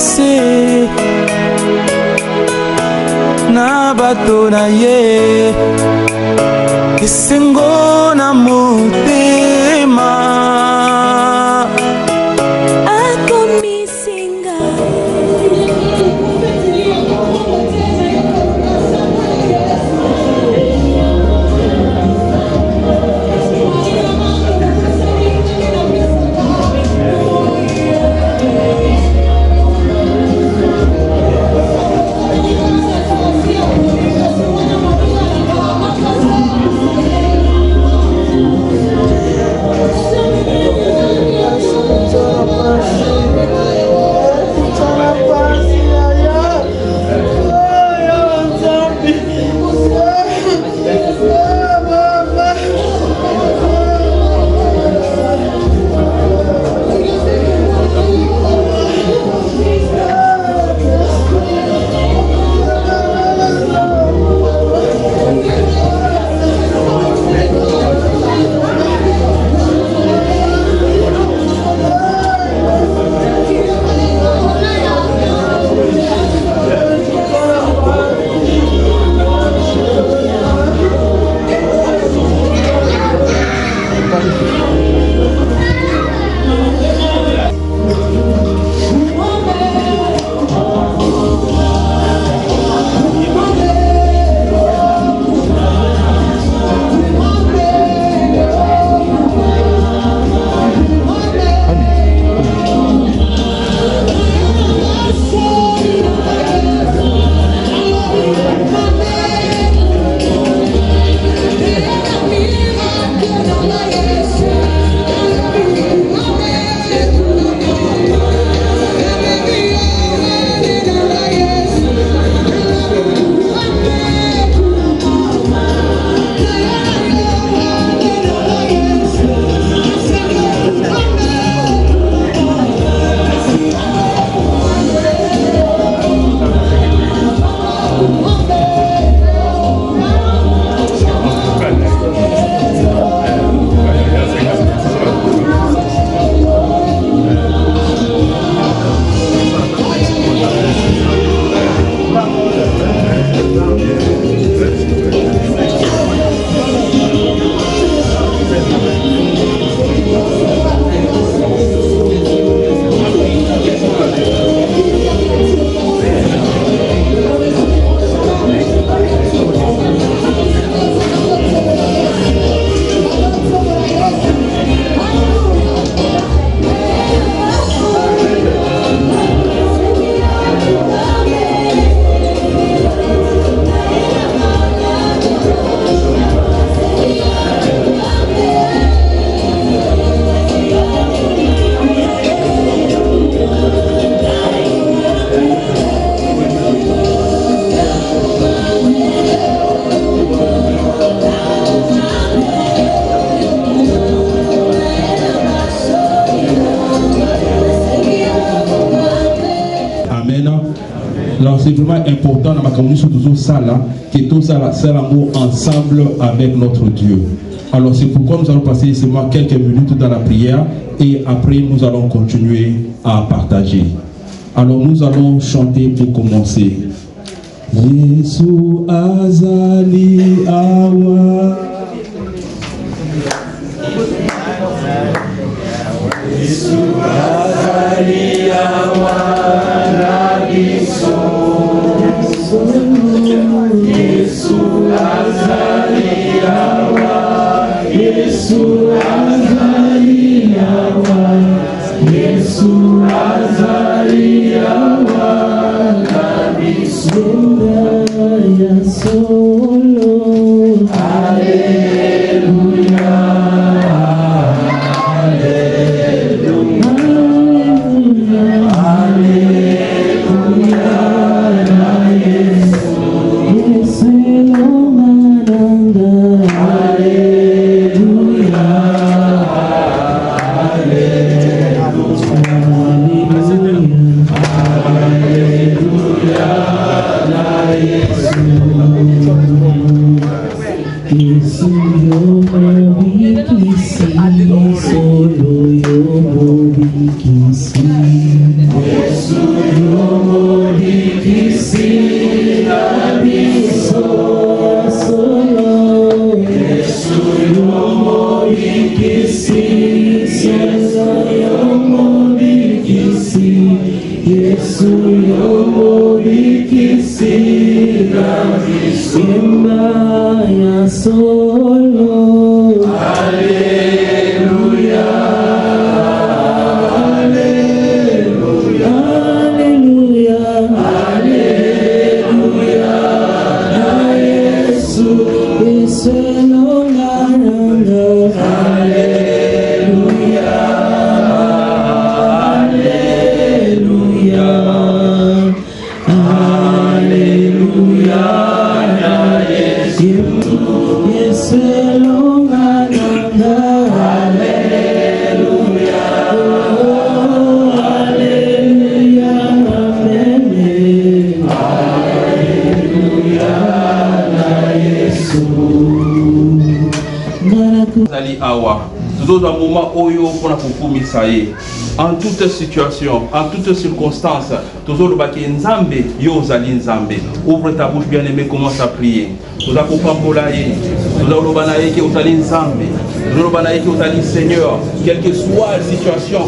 se na bato na ye esengo na motema akomisinga Alors c'est vraiment important dans ma communauté toujours ça là, que tout ça là, c'est l'amour ensemble avec notre Dieu. Alors c'est pourquoi nous allons passer seulement quelques minutes dans la prière et après nous allons continuer à partager. Alors nous allons chanter pour commencer. Yesu azali awa. Yesu azali awa na biso. Yesu azali awa. Yesu azali awa. Yesu azali awa na biso. Ya solo. Alleluia. Yesu En toute situation, en toute circonstance, toujours le Nzambe, yo zali Nzambe. Ouvre ta bouche bien aimé, commence à prier. Nous accompagnons nous allons banaï qui aux ali Nzambe. Nous allons banaï qui aux ali Seigneur. Quelle que soit la situation,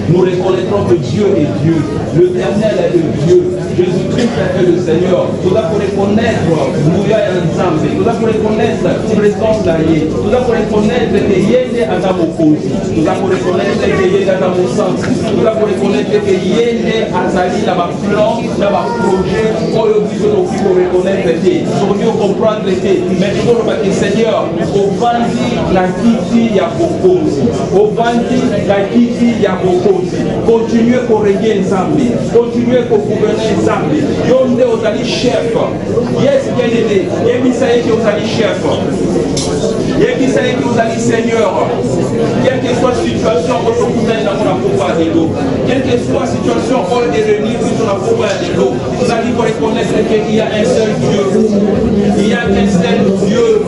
nous reconnaîtrons que Dieu est Dieu. L'Éternel est le Dieu. Jésus-Christ est le Seigneur. Nous allons reconnaître Mouya et Nzambe. Nous allons reconnaître présence d'Aïe. Nous allons reconnaître que Yéné a ta mokosi. Nous allons reconnaître que Yéné a ta mosante. Nous allons reconnaître que Yéné a sali dans ma plan, dans ma projet. Oh, le Dieu nous faut reconnaître que nous devons comprendre que mais nous devons dire Seigneur, au bandi la kiti ya bokosi. Au bandi la kiti ya bokosi. Continuez pour régner Nzambe. Continuez pour gouverner Nzambe. Yonde aux ali chef. Yes, bien aimé. Yébisaïe qui aux ali chef. Yébisaïe qui aux ali Seigneur. Quelle que soit la situation, on se couvre dans la pouvoir de l'eau. Quelle que soit la situation, on est réuni sur la pouvoir de l'eau. Vous allez reconnaître qu'il y a un seul Dieu. Il y a qu'un seul Dieu.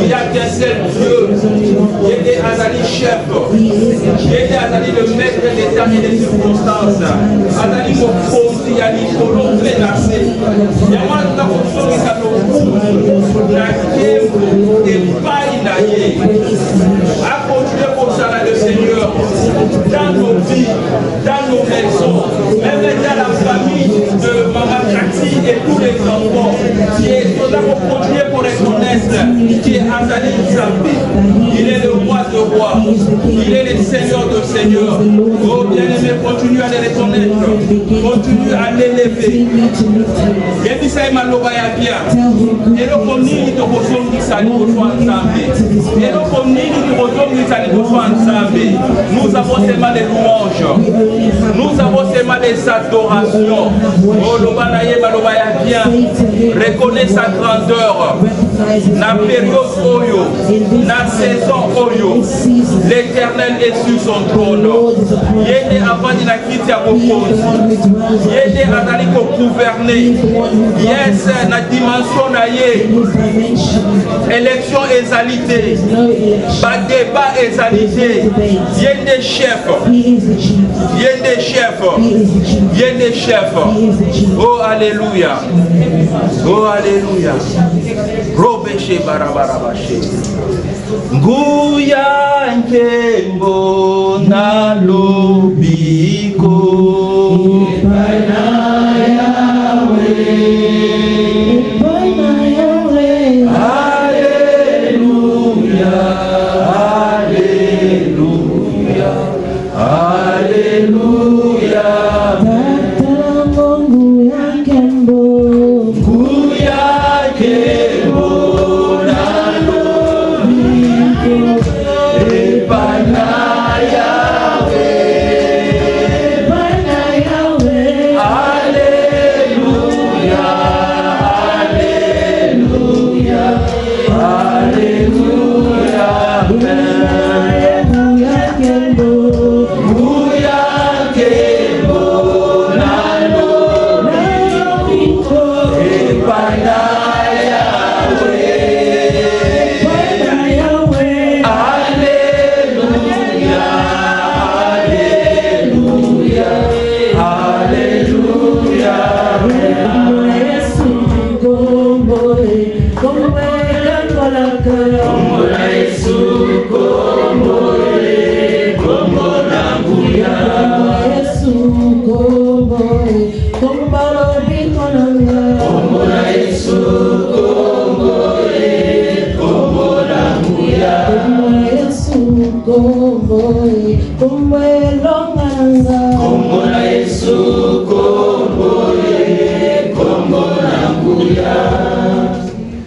Il n'y a qu'un seul Dieu. Il est Azali chef. Il est Azali le maître des temps et des circonstances. Azali Mokosi, Ali Kolon, menacé. Il y a moins de fonction qui s'appelle la Kem et Païnaïe. À continuer comme ça, le Seigneur, dans nos vies, dans nos maisons, même dans la famille de Maman Kati et tous les enfants, qui est là pour continuer pour reconnaître qui est Azali Nzambe. Il est le roi de rois, il est le Seigneur de seigneurs. Oh bien-aimé, continue à les reconnaître, continue à l'élever. Et puis ça est maloba ya bien. Et le commis de Boson qui s'allie au soin Nzambe. Et le commis de Boson qui s'allie au soin Nzambe. Nous avons seulement des louanges. Nous avons seulement des adorations. Oh l'obanaye maloba ya bien. Reconnais sa grandeur. La période Oyo, la saison Oyo, l'Éternel est sur son trône. Il est avant de la quitte à Bokos. Il est à gouverner. Yes, la dimension naïe. Élection égalité. Pas débat égalité. Il y a des chefs. Il y a des chefs. Il y a des chefs. Oh Alléluia. Oh Alléluia. Robeshe barabarabashe. Nguya nkembo na lobiko. Epana Yahweh. Epana Yahweh. Alléluia. Alléluia. Alléluia. Tata nguya nkembo. Nguya nkembo. Alléluia,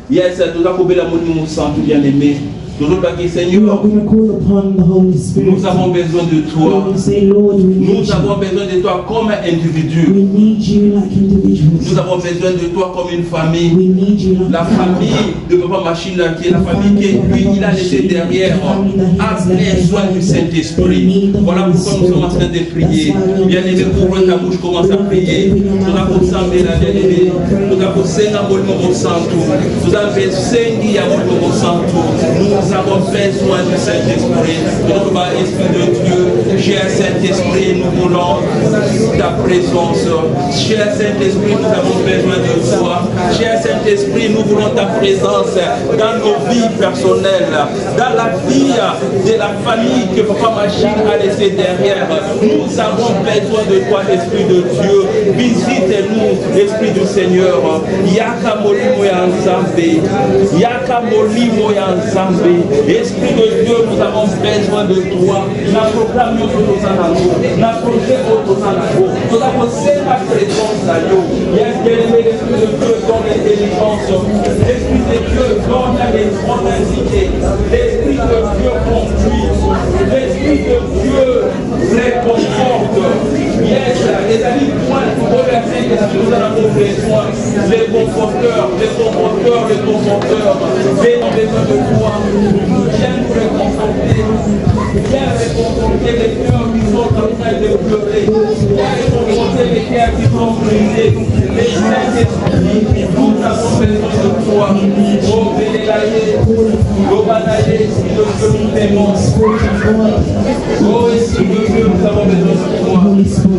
Yes, nous avons besoin de bien aimé. Seigneur, nous avons besoin de toi. Nous avons besoin de toi comme individu. Nous avons besoin de toi comme une famille. La famille de Papa Machine, qui est la famille que lui, il a laissé derrière, a besoin du Saint-Esprit. Voilà pourquoi nous sommes en train de prier. Bien aimé, ouvre ta bouche, commence à prier. Nous avons besoin de la bien-aimée. Nous avons besoin de mon santo. Nous avons besoin de mon santo. Nous avons besoin du Saint-Esprit. Notre Esprit de Dieu, cher Saint-Esprit, nous voulons ta présence. Cher Saint-Esprit, nous avons besoin de toi. Cher Saint-Esprit, nous voulons ta présence dans nos vies personnelles, dans la vie de la famille que Papa Machine a laissé derrière. Nous avons besoin de toi, Esprit de Dieu. Visite-nous, Esprit du Seigneur. Yaka molimo ya nzambe. Yaka molimo ya nzambe. Esprit de Dieu, nous avons besoin de toi. Nous proclamons que nous avons la présence à nous. L'Esprit de Dieu donne l'intelligence. L'Esprit de Dieu donne les grandes idées. L'Esprit de Dieu conduit. L'Esprit de Dieu les conforte. Yes, les amis, point pour reverser que nous en avons besoin. Les conforteurs. Viens besoin de toi. Viens nous réconforter. Viens réconforter les cœurs qui sont en train de pleurer. Viens réconforter les cœurs qui sont brisés. Les Saint-Esprit, nous avons besoin de toi. Oh, Bélélaïe, Lobanaïe, Esprit de Dieu, nous t'aimons. Oh, Esprit de Dieu, nous avons besoin de toi. Oh, Esprit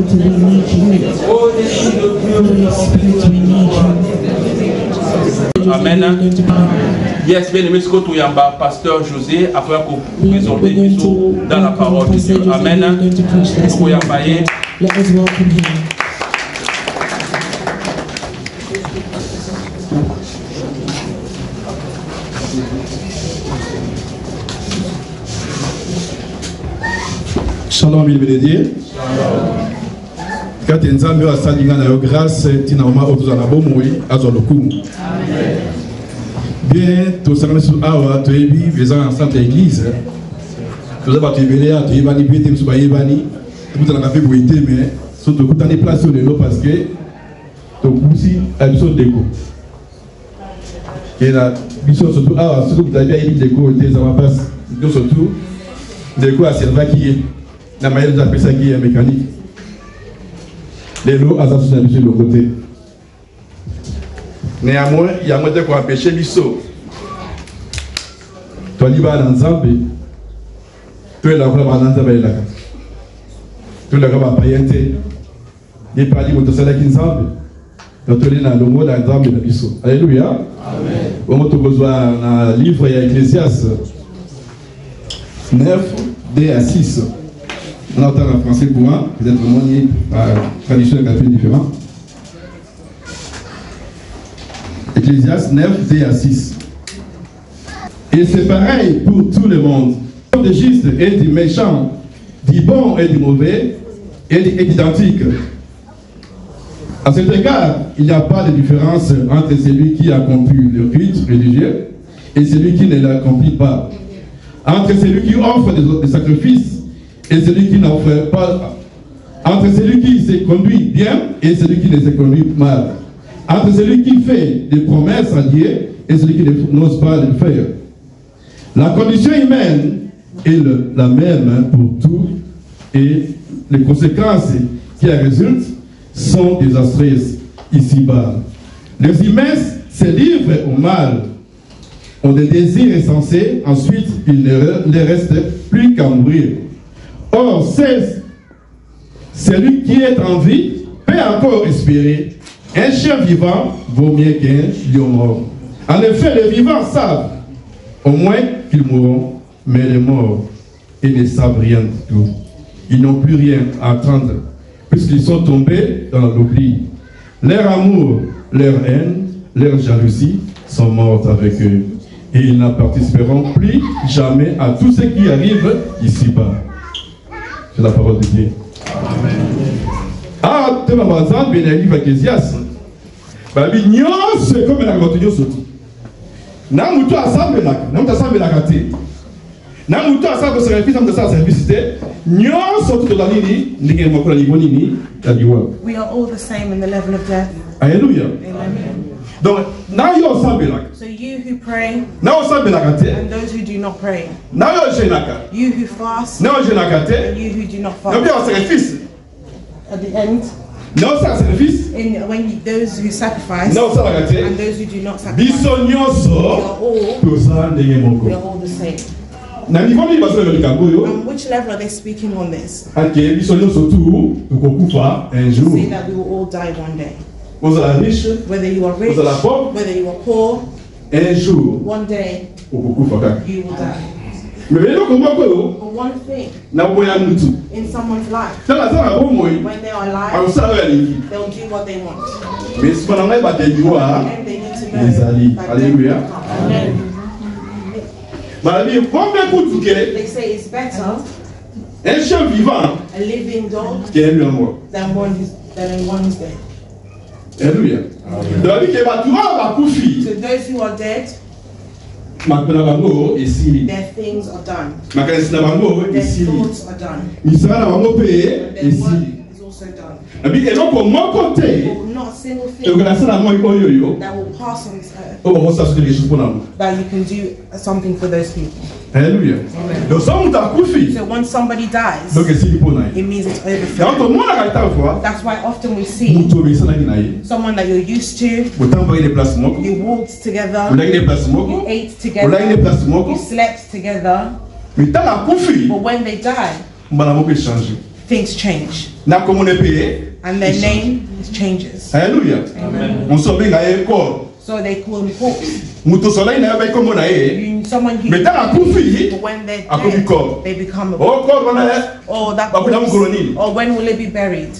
de Dieu, nous avons besoin de toi. Amen. Yes, bien aimé, Pasteur José, après qu'on présente dans la parole de Dieu. Amen. Let us welcome him. Shalom, il bénédit. Quand tu as a salinga na yo grâce, tu n'as pas besoin de bomoi, azolokumu. Bien, tout ça, nous avons vu en Sainte Église. Nous avons vu à tu es venu, tu es venu, tu es venu, tu es venu, mais surtout tu as des places sur le lot parce que tu as aussi un peu de déco. Et la mission surtout, surtout tu as bien une déco, tu es en place, surtout, déco à servir qui est, la manière de appeler ça qui est mécanique. Les lots à sur le côté. Néanmoins, il y a moyen qu'on empêche l'ISO. Toi, tu vas dans Zambie. Tu es là pour aller dans Zambie. Tu es là pour aller dans Zambie. Tu es là pour aller dans Zambie. Tu es là pour aller dans Zambie. Alléluia. Amen. On a besoin d'un livre, il y a Ecclésiaste 9, D à 6. On entend en français pour moi, peut-être que moi, la tradition est un peu différente. Ecclésiaste 9, D à 6. Et c'est pareil pour tout le monde. Du juste et du méchant, du bon et du mauvais, est identique. À cet égard, il n'y a pas de différence entre celui qui accomplit le rite religieux et celui qui ne l'accomplit pas. Entre celui qui offre des sacrifices et celui qui n'offre pas. Entre celui qui se conduit bien et celui qui ne se conduit mal. Entre celui qui fait des promesses à Dieu et celui qui n'ose pas le faire. La condition humaine est la même pour tout et les conséquences qui en résultent sont désastreuses ici-bas. Les humains se livrent au mal, ont des désirs insensés, ensuite il ne les reste plus qu'à mourir. Or, celui qui est en vie peut encore espérer. Un chien vivant vaut mieux qu'un lion mort. En effet, les vivants savent au moins qu'ils mourront, mais les morts, ils ne savent rien du tout. Ils n'ont plus rien à attendre, puisqu'ils sont tombés dans l'oubli. Leur amour, leur haine, leur jalousie sont mortes avec eux. Et ils ne participeront plus jamais à tout ce qui arrive ici-bas. C'est la parole de Dieu. Amen. Ah, tu vas voir, bien le livre Ecclésiaste. Babi, c'est comme la continuité surtout. Namuto assemble la, namuto assemble la kate. Namuto assemble service, namuto service te. Surtout dans la ligne, n'importe moko la niveau nini, la liwa. We are all the same in the level of death. Alléluia. Amen. Donc, na yo assemble la. So you who pray, na assemble la kate. and those who do not pray. Na yo jenaka. You who fast, na yo jenaka te. and you who do not Na fast. bien service. At the end, na service. when those who sacrifice, Na assemble la kate. and those who do not sacrifice, Biso we nyonso. are all, Toza ndenge we moko. are all the same. Na niveau ni baso le kango yo. And which level are they speaking on this? Ake biso nyonso tu tukokufa un jour. Say that we will all die one day. Vous êtes riche, Whether you are rich, vous êtes pauvre, whether you are poor, un jour one day tukokufa. you will die. Mais lelo komba ko But one thing na boya mutu. in someone's life, Tala sana bo moyi. when they are alive, Awusala ya lingi. they'll do what they want. Mais si bana ngai ba te diwa. And they need to Les alliés. know that Alléluia. Amen. Ba bi kombe kutuke They say it's better un chien vivant a living dog qui est lui mort. than one who's dead. Alléluia. Donc bi ke ba tuwa ba kufi. So those who are dead, Makona bango esili. their things are done. Makanisi na bango Their esili. thoughts are done. Misala na bango pe Their esili. work is also done. Abi eloko moko te. Not a single Et thing on a ça dans moi oyo yo. that will pass on this earth On va ça sur les choses pour nous. that you can do something for those people. Alléluia. Donc ça on t'a kufi. So when somebody dies, Donc c'est pour nous. it means it's over for Quand you. on monde a ta fois, That's why often we see mutu be sana kinaye. someone that you're used to, Autant envoyer des places moko. you walked together, On a des places you moko. ate On a des together, places moko. you slept together, Mais tant la kufi, but when they die, mbala moko changer. things change Na comme on est payé. and their name changes. Alléluia. Amen. On sauve un corps. So they call them corpse. Mutu soleil na ba comme on a é. Someone who, Mais tant la kufi, but when they're a comme corps. dead, they become a Oh corps on a. or that Ba kuna corpse, mkoloni. or when will it be buried?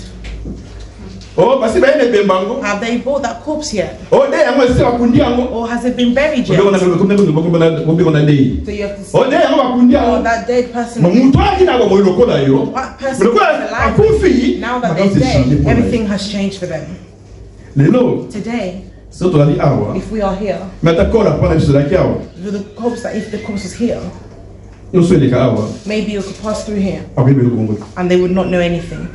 Oh parce que ba ene bembango. Have they brought that corpse yet? Oh de yango se bakundi yango. Or has it been buried yet? On a comme on a dit. So you have to see, Oh de yango bakundi or yango. that dead person, Mutu akina ko moyo kola yo. that person is Lokola alive. akufi. Now that they're dead, everything has changed for them. Lelo, Today, so to ali awa. if we are here, Mais ta kola pour la chose awa. with the corpse, that if the corpse was here, Yo so le ka awa. maybe you could pass through here Abi be ko ngo. and they would not know anything.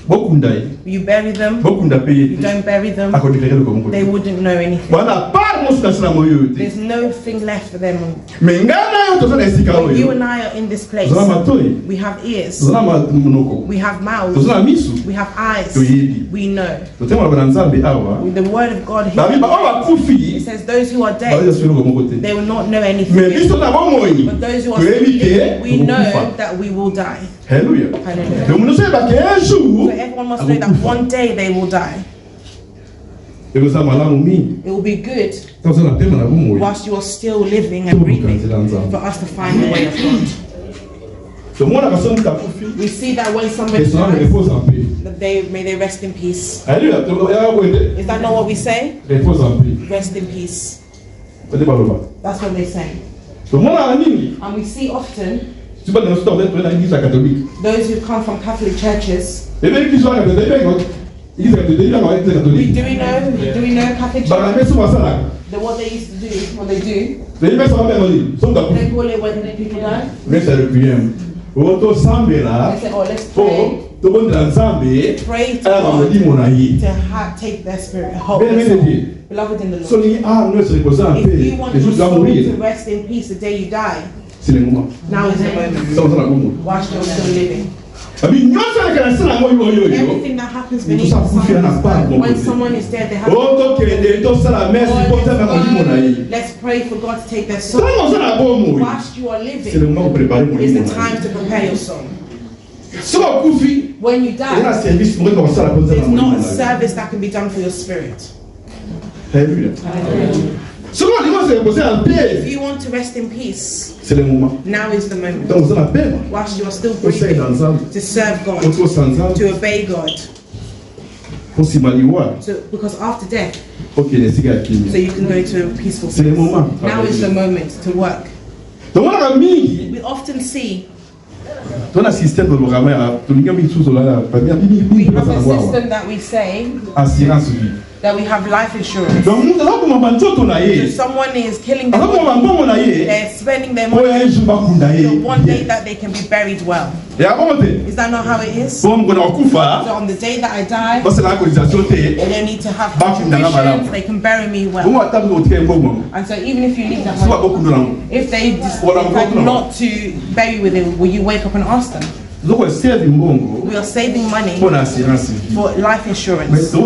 Bokundai. You bury them, Bokunda you pe. don't bury them, Ako dikere ko ngo. they wouldn't know anything. Bana par mo sta sna moyo te. There's nothing left for them. Mais ngana yo to na esika When you oyo. and I are in this place, Zona matoi. we have ears, Zona munoko. we have To mouths, zona misu. we have eyes, To yebi. we know. To tema bana nzambe awa. With the word of God Babi here, ba awa it kufi. says those who are Ba dead, yo so ko ngo te. they will not know anything. Mais biso na bo moyi. But those who are To still evite. living, we know that we will die. Alléluia. Hallelujah. Donc nous savons qu'un So jour, everyone must know that one day they will die. et vous avez malamu mingi. It will be good Quand on a peur na bomo. whilst you are still living and breathing for us to find the way of God. Donc moi la personne qui a confié, We see that when somebody et ça dies, repose en paix. that may they rest in peace. Alléluia. Donc il y a quoi de Is that not what we say? repose en paix. Rest in peace. Peut-être pas le bas. That's what they say. Donc moi la mingi, And we see often tu vas dans le store d'être dans l'église catholique. those who come from Catholic churches. Et bien l'église catholique, l'église catholique. Do we know Catholic Bah la churches? messe va ça là. What they used to do, what they do, Les messes va bien aller. Sont d'accord. they call it when the people die. Messe à requiem. Auto sambe là. They say, oh, let's pray. Oh, tout le monde dans sambe. Pray to Alors on dit God mon aïe. to take their spirit, hold Bien their bien soul. dit. Beloved in the So Lord. les âmes ne se reposent en If paix. you want Les your jours vont soul mourir. to rest in peace the day you die, C'est le moment. now is the moment. Ça va la moment. Whilst you're still living. Abi nyonso le kana sana moyo yo yo. Everything that happens beneath Tout ça the pour faire sun, la part, mon when côté. someone is dead, they have Oh to kende to sala merci Oh, pour ça va let's mon aïe. go. Let's pray for God to take their soul. Tant on sala bon moyo. Whilst you are C'est le living, moment pour préparer mon is aïe. the time to prepare your soul. So kufi. When you Il y a un die, service pour qu'on sala pour ça there's mon not a aïe. service that can be done for your spirit. Alléluia. So quand il va se reposer en If paix, you want to rest in peace, c'est le moment. now is the moment. Donc on sala paix. Whilst you are still On sait breathing, ensemble. to serve God, On trouve ensemble. to obey God. So, because after death, so you can go to a peaceful place. Now is the moment to work. We often see we have a system that we say that we have life insurance. If someone is killing their money, they're spending their money, so one day that they can be buried well. Is that not how it is? So on the day that I die, they don't need to have contributions, they can bury me well. And so even if you leave that money, if they decide not to bury with it, will you wake up and ask them? We are saving money for life insurance. But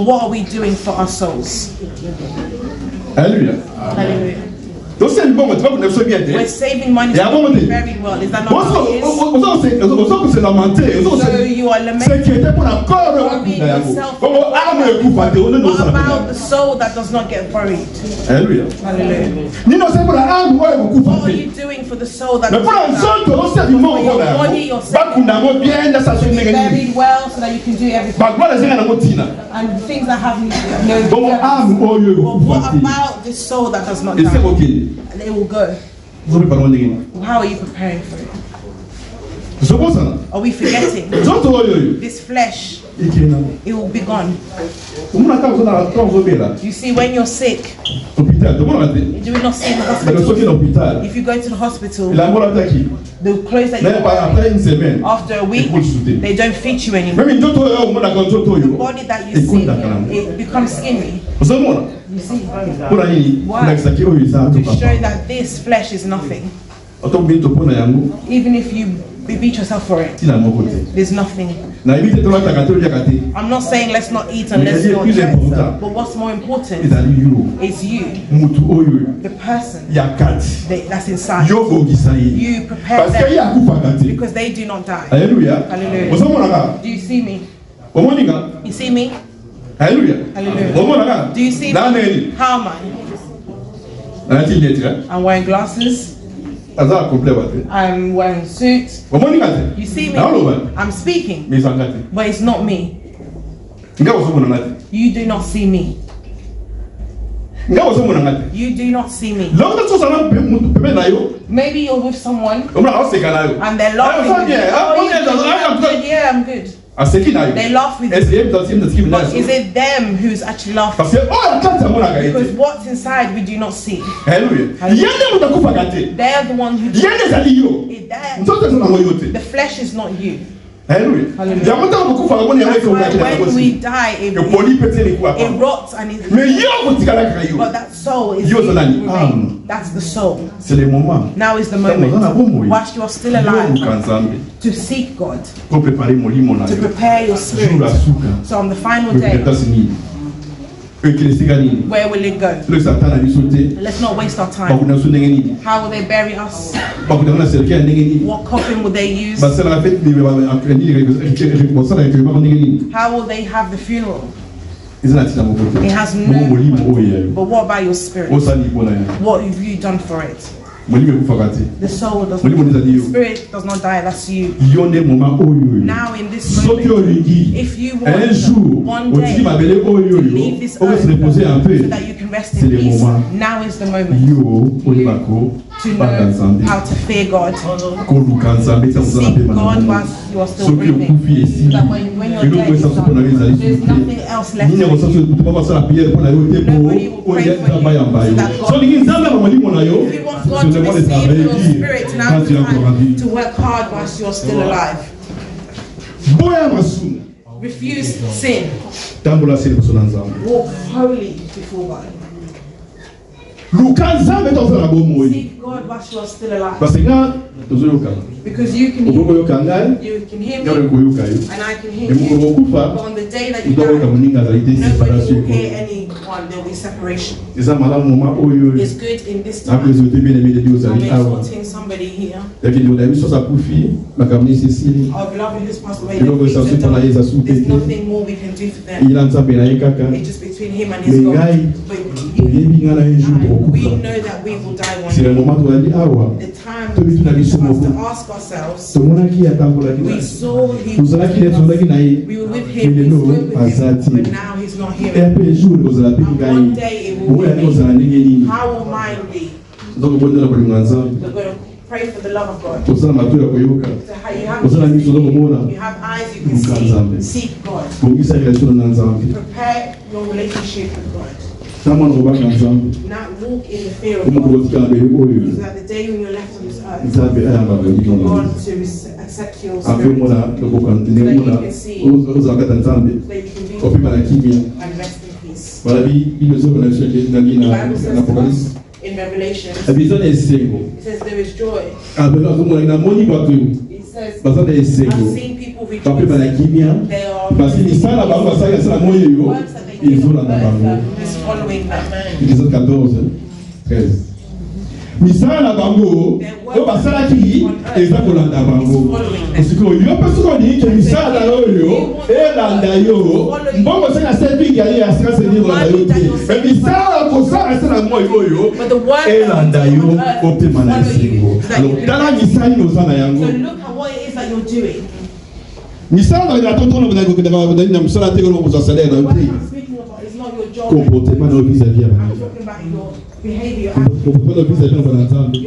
what are we doing for our souls? Hallelujah. Hallelujah. We're saving money to be buried well. Is that not how it is? So you are lamenting yourself. What about the soul that does not get buried? Hallelujah. Hallelujah. What are you doing for the soul that does not get buried? For your body, your soul to be buried well so that you can do everything. And things that have no. What about the soul that does not die? And it will go. How are you preparing for it? Are we forgetting? This flesh, it will be gone. You see, when you're sick, do we not see in the hospital? If you go to the hospital, the clothes that you wear, after a week, they don't fit you anymore. The body that you see, it becomes skinny. You see? Why? To show that this flesh is nothing. Even if you beat yourself for it, there's nothing. I'm not saying let's not eat and let's not drink, but what's more important is you, the person that's inside. You prepare them because they do not die. Hallelujah. Do you see me? You see me? Hallelujah. Hallelujah. Do you see me? How am I? I'm wearing glasses. I'm wearing suits. You see me? I'm speaking, but it's not me. You do not see me. You do not see me. Maybe you're with someone and they're laughing. Yeah, I'm good. They laugh with you. But is it them who's actually laughing? Because what's inside we do not see. Hallelujah. They are the ones who the flesh is not you. Hallelujah. When we die, it rots and but that soul is remain. That's the soul. Now is the moment, whilst you are still alive, to seek God, to prepare your spirit. So on the final day, where will it go? Let's not waste our time. How will they bury us? What coffin will they use? How will they have the funeral? It has no point. But what about your spirit? What have you done for it? The soul does not, the spirit does not die, that's you. Now in this moment, if you want one day to leave this earth so that you can rest in peace, now is the moment to know how to fear God, to seek God whilst you are still breathing, so that when you're dead, there's nothing else left in you. Nobody will pray for you, so that God, if you want God to receive your spirit, now is the time to work hard whilst you're still alive. Refuse sin. Walk holy before God. Seek God whilst you are still alive. Because you can hear me and I can hear you. But on the day that you die, nobody will hear anyone. There will be separation. It's good in this time. I'm exhorting somebody here. Of loving who's passed away. There's nothing more we can do for them. It's just between him and his God. But you that we will die one day. The time for us to ask ourselves, we saw him, we were with him, we spoke with him, but now he's not here. And one day it will be me. How will mine be? We're going to pray for the love of God. So you have eyes, you can see. Seek God. Prepare your relationship with God. Now walk in the fear of God. So that the day when you're left on this earth, God to accept your spirit. So that you can see, so that you can be and rest in peace. The Bible says in Revelation, it says there is joy. It says, I've seen people rejoice. They are works that they do on earth is following them. Épisode 14, 13. Misala bango, o basala ki eza kolanda bango. Esiko yo pesuko ni ke misala oyo elanda yo. Mbongo sena serving ya asika seni kolanda yo. E misala ko sala sena moyo yo. Elanda yo optima na singo. Alors dala misala no sana yango. So look at what it is that you're doing. Misala ya tonto na ko ndaba na misala te ko mo salaire na yo. Comportement dans vis-à-vis à behavior, your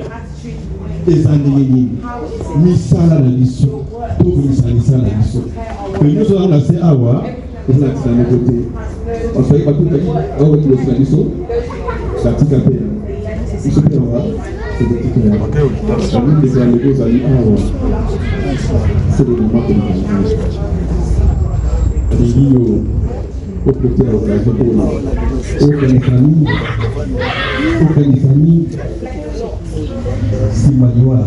attitude, les années, misala na liso, tout misala na liso. Que nous sommes assez awa, nous sommes à côté. On fait pas tout petit, on va tout le liso, la petite appel. Ils sont bien là, c'est des petits là. On veut déclarer les choses à awa. C'est le moment que nous avons. Au côté de l'occasion pour nous. Aucune famille, si Manuel,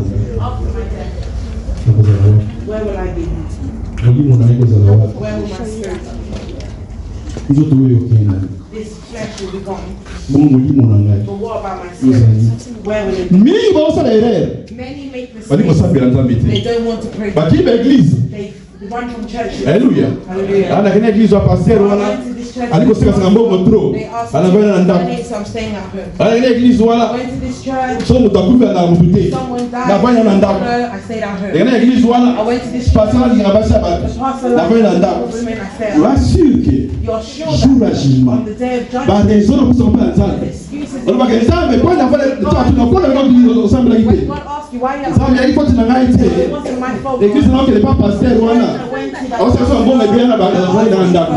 where will I be? Where will my spirit be? This flesh will be gone. But what about my spirit? Where will it be? Many make mistakes. They don't want to pray. They run from church. Hallelujah. Alikosika sangambo kontro anavana na ndako ana église wala so mutakufa na mutute na banya na ndako na église wala pasteur ngabasha ba na banya na ndako rassuke jour jugement ba raison pour son plan on va que ça mais pas la valeur tu n'as pas le nom de ensemble là il ça mais il faut que tu n'as été l'église non que n'est pas pasteur wala on se fait bon mais bien là dans ndako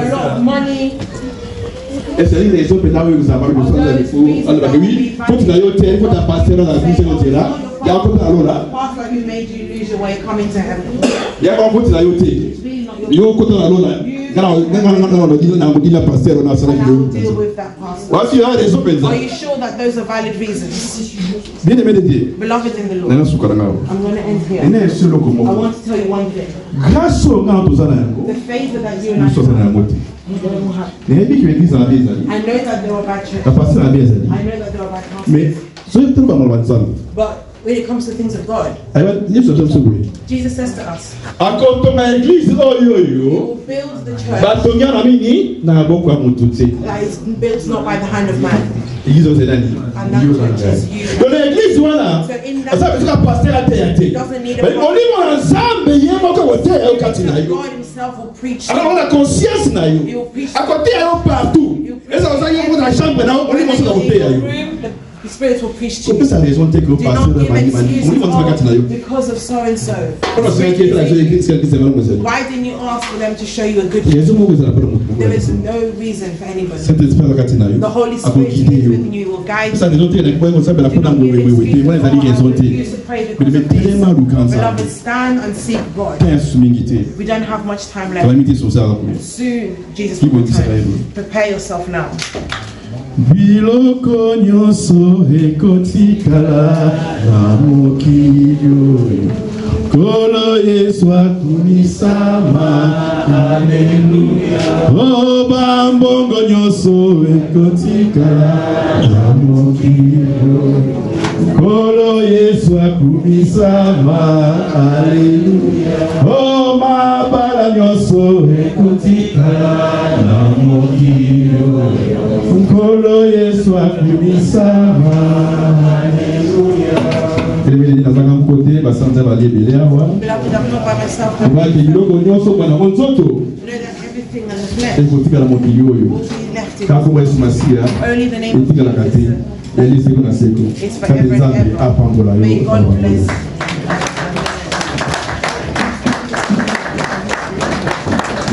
et c'est une raison pour laquelle nous avons besoin de vous. Alors oui, faut que tu ailles au terre, faut passer dans la vie de là. Il y a encore là là. Il y a encore faut tu ailles au terre. Il y a encore là là. Are you sure that those are valid reasons? Beloved in the Lord, I'm going to end here. I want to tell you one thing. The favor that you and I have, you don't have. I know that there are bad churches. I know that there are bad pastors. But when it comes to things of God, Jesus says to us, He will build the church that is built not by the hand of man. And that church is you. So in that church, doesn't need a God Himself will preach. He will preach. The Spirit will preach to you. Do not give excuses because of so and so. Why didn't you ask for them to show you a good thing? There is no reason for anybody. The Holy Spirit is with you, will guide you. Do not give excuses for refuse to pray because of this. Beloved, stand and seek God. We don't have much time left. Soon Jesus will return. Prepare yourself now. Biloko nyoso ekotikala na mokili Kolo Yesu akumisama Hallelujah O bambongo nyoso ekotikala na mokili Kolo Yesu akumisama Hallelujah O mabala nyoso ekotikala na mokili Kolo Yesu akumisama. Beloved, I'm not by myself. Everything that is left will be left in only the name of Jesus. It's forever and ever. May God bless.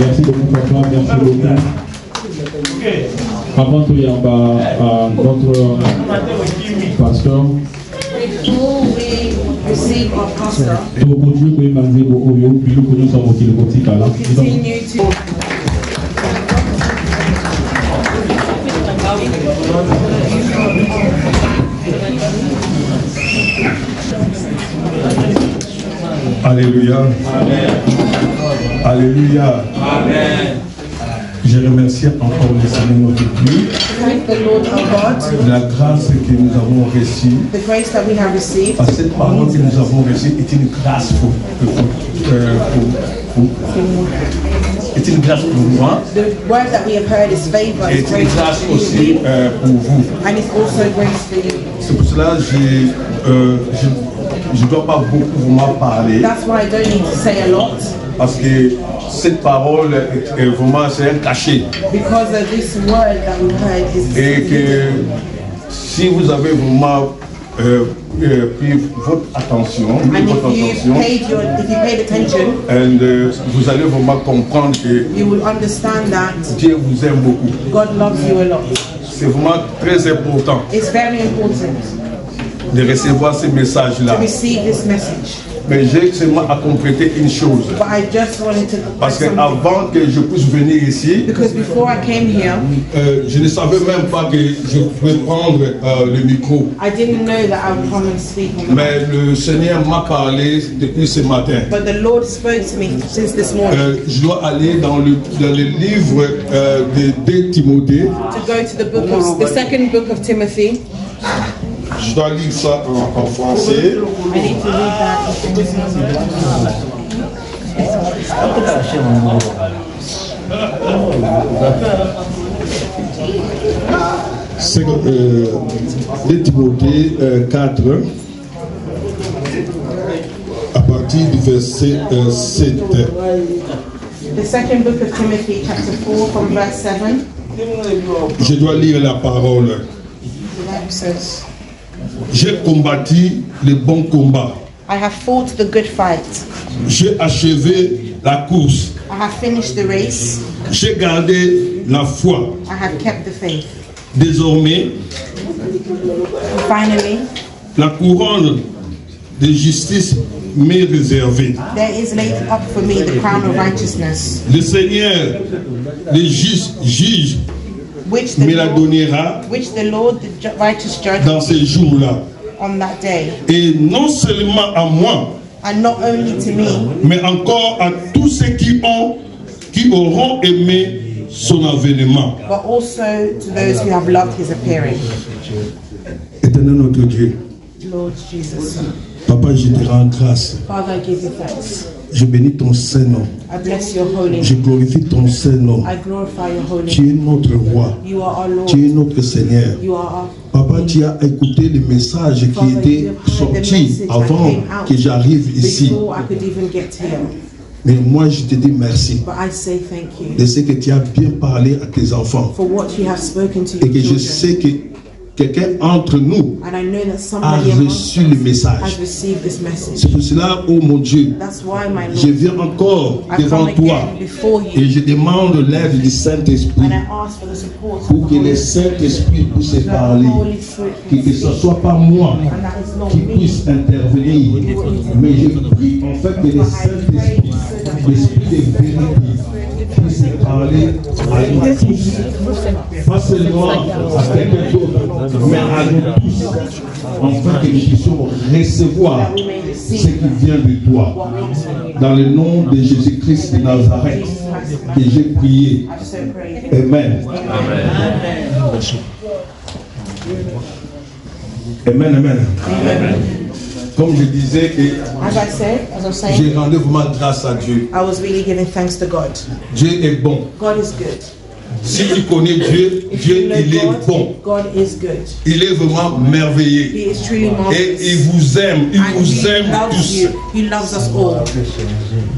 Merci beaucoup, papa. Merci beaucoup. Avant tout, il y a notre pasteur. Before we receive our pastor, we'll continue to. Alléluia. Amen. Alléluia. Amen. Je remercie encore le Seigneur notre Dieu. La grâce que nous avons reçue. Parce que cette parole que nous avons reçue est une grâce pour moi. The word that we have heard is favor. Et une grâce aussi pour vous. And it's also grace for you. C'est pour cela que je ne dois pas beaucoup vraiment parler. That's why I don't need to say a lot. Parce que cette parole est vraiment un cachet. Because of this word that we heard is. Et que si vous avez vraiment pris votre attention, if you paid attention, vous allez vraiment comprendre que you will understand that Dieu vous aime beaucoup. God loves you a lot. C'est vraiment très important. It's very important de recevoir ce message-là. To receive this message. Mais j'ai seulement à compléter une chose. But I just wanted to parce qu'avant que je puisse venir ici, because before I came here, je ne savais même pas que je pouvais prendre le micro. I didn't know that I would come and speak on the Mais le Seigneur m'a parlé depuis ce matin. But the Lord spoke to me since this morning. Je dois aller dans le livre de 2 Timothée. To go to the book of the second book of Timothy. Je dois lire ça en français. I need to read that in 2 Timothée 4, à partir du verset 7. The second book of Timothy, chapter 4, from verse 7. Je dois lire la parole. J'ai combattu le bon combat. I have fought the good fight. J'ai achevé la course. I have finished the race. J'ai gardé la foi. I have kept the faith. Désormais, finally, la couronne de justice m'est réservée. There is laid up for me the crown of righteousness. Le Seigneur, le juste juge, me la donnera which the Lord, the righteous judge, dans ces jours-là. On that day. Et non seulement à moi, and not only to me, mais encore à tous ceux qui auront aimé son avènement. But also to those who have loved his appearing. Éternel notre Dieu. Lord Jesus. Papa, je te rends grâce. Father, I give you thanks. Je bénis ton Saint-Nom. I bless your holy name. Je glorifie ton Saint-Nom. I glorify your holy name. Tu es notre roi. You are our Lord. Tu es notre Seigneur. You are our Papa, tu as écouté le message qui était sorti avant que j'arrive ici. Mais moi, je te dis merci de ce que tu as bien parlé à tes enfants. Et que je sais que quelqu'un entre nous a reçu le message. C'est pour cela, oh mon Dieu, je viens encore devant toi et je demande l'aide du Saint-Esprit pour que le Saint-Esprit puisse parler. Que ce ne soit pas moi qui puisse intervenir, mais je prie en fait que le Saint-Esprit, l'Esprit de vérité, puisse parler à nous tous, pas seulement à quelqu'un d'autre, mais à nous tous, afin que nous puissions recevoir ce qui vient de toi. Dans le nom de Jésus-Christ de Nazareth, que j'ai prié. Amen. Amen, amen. Comme je disais, j'ai rendu vraiment grâce à Dieu. I was really giving thanks to God. Dieu est bon. God is good. Si tu connais Dieu, Dieu il est bon. God is good. Il est vraiment merveilleux. He is truly marvelous. Et il vous aime. Il vous aime tous. He loves us all.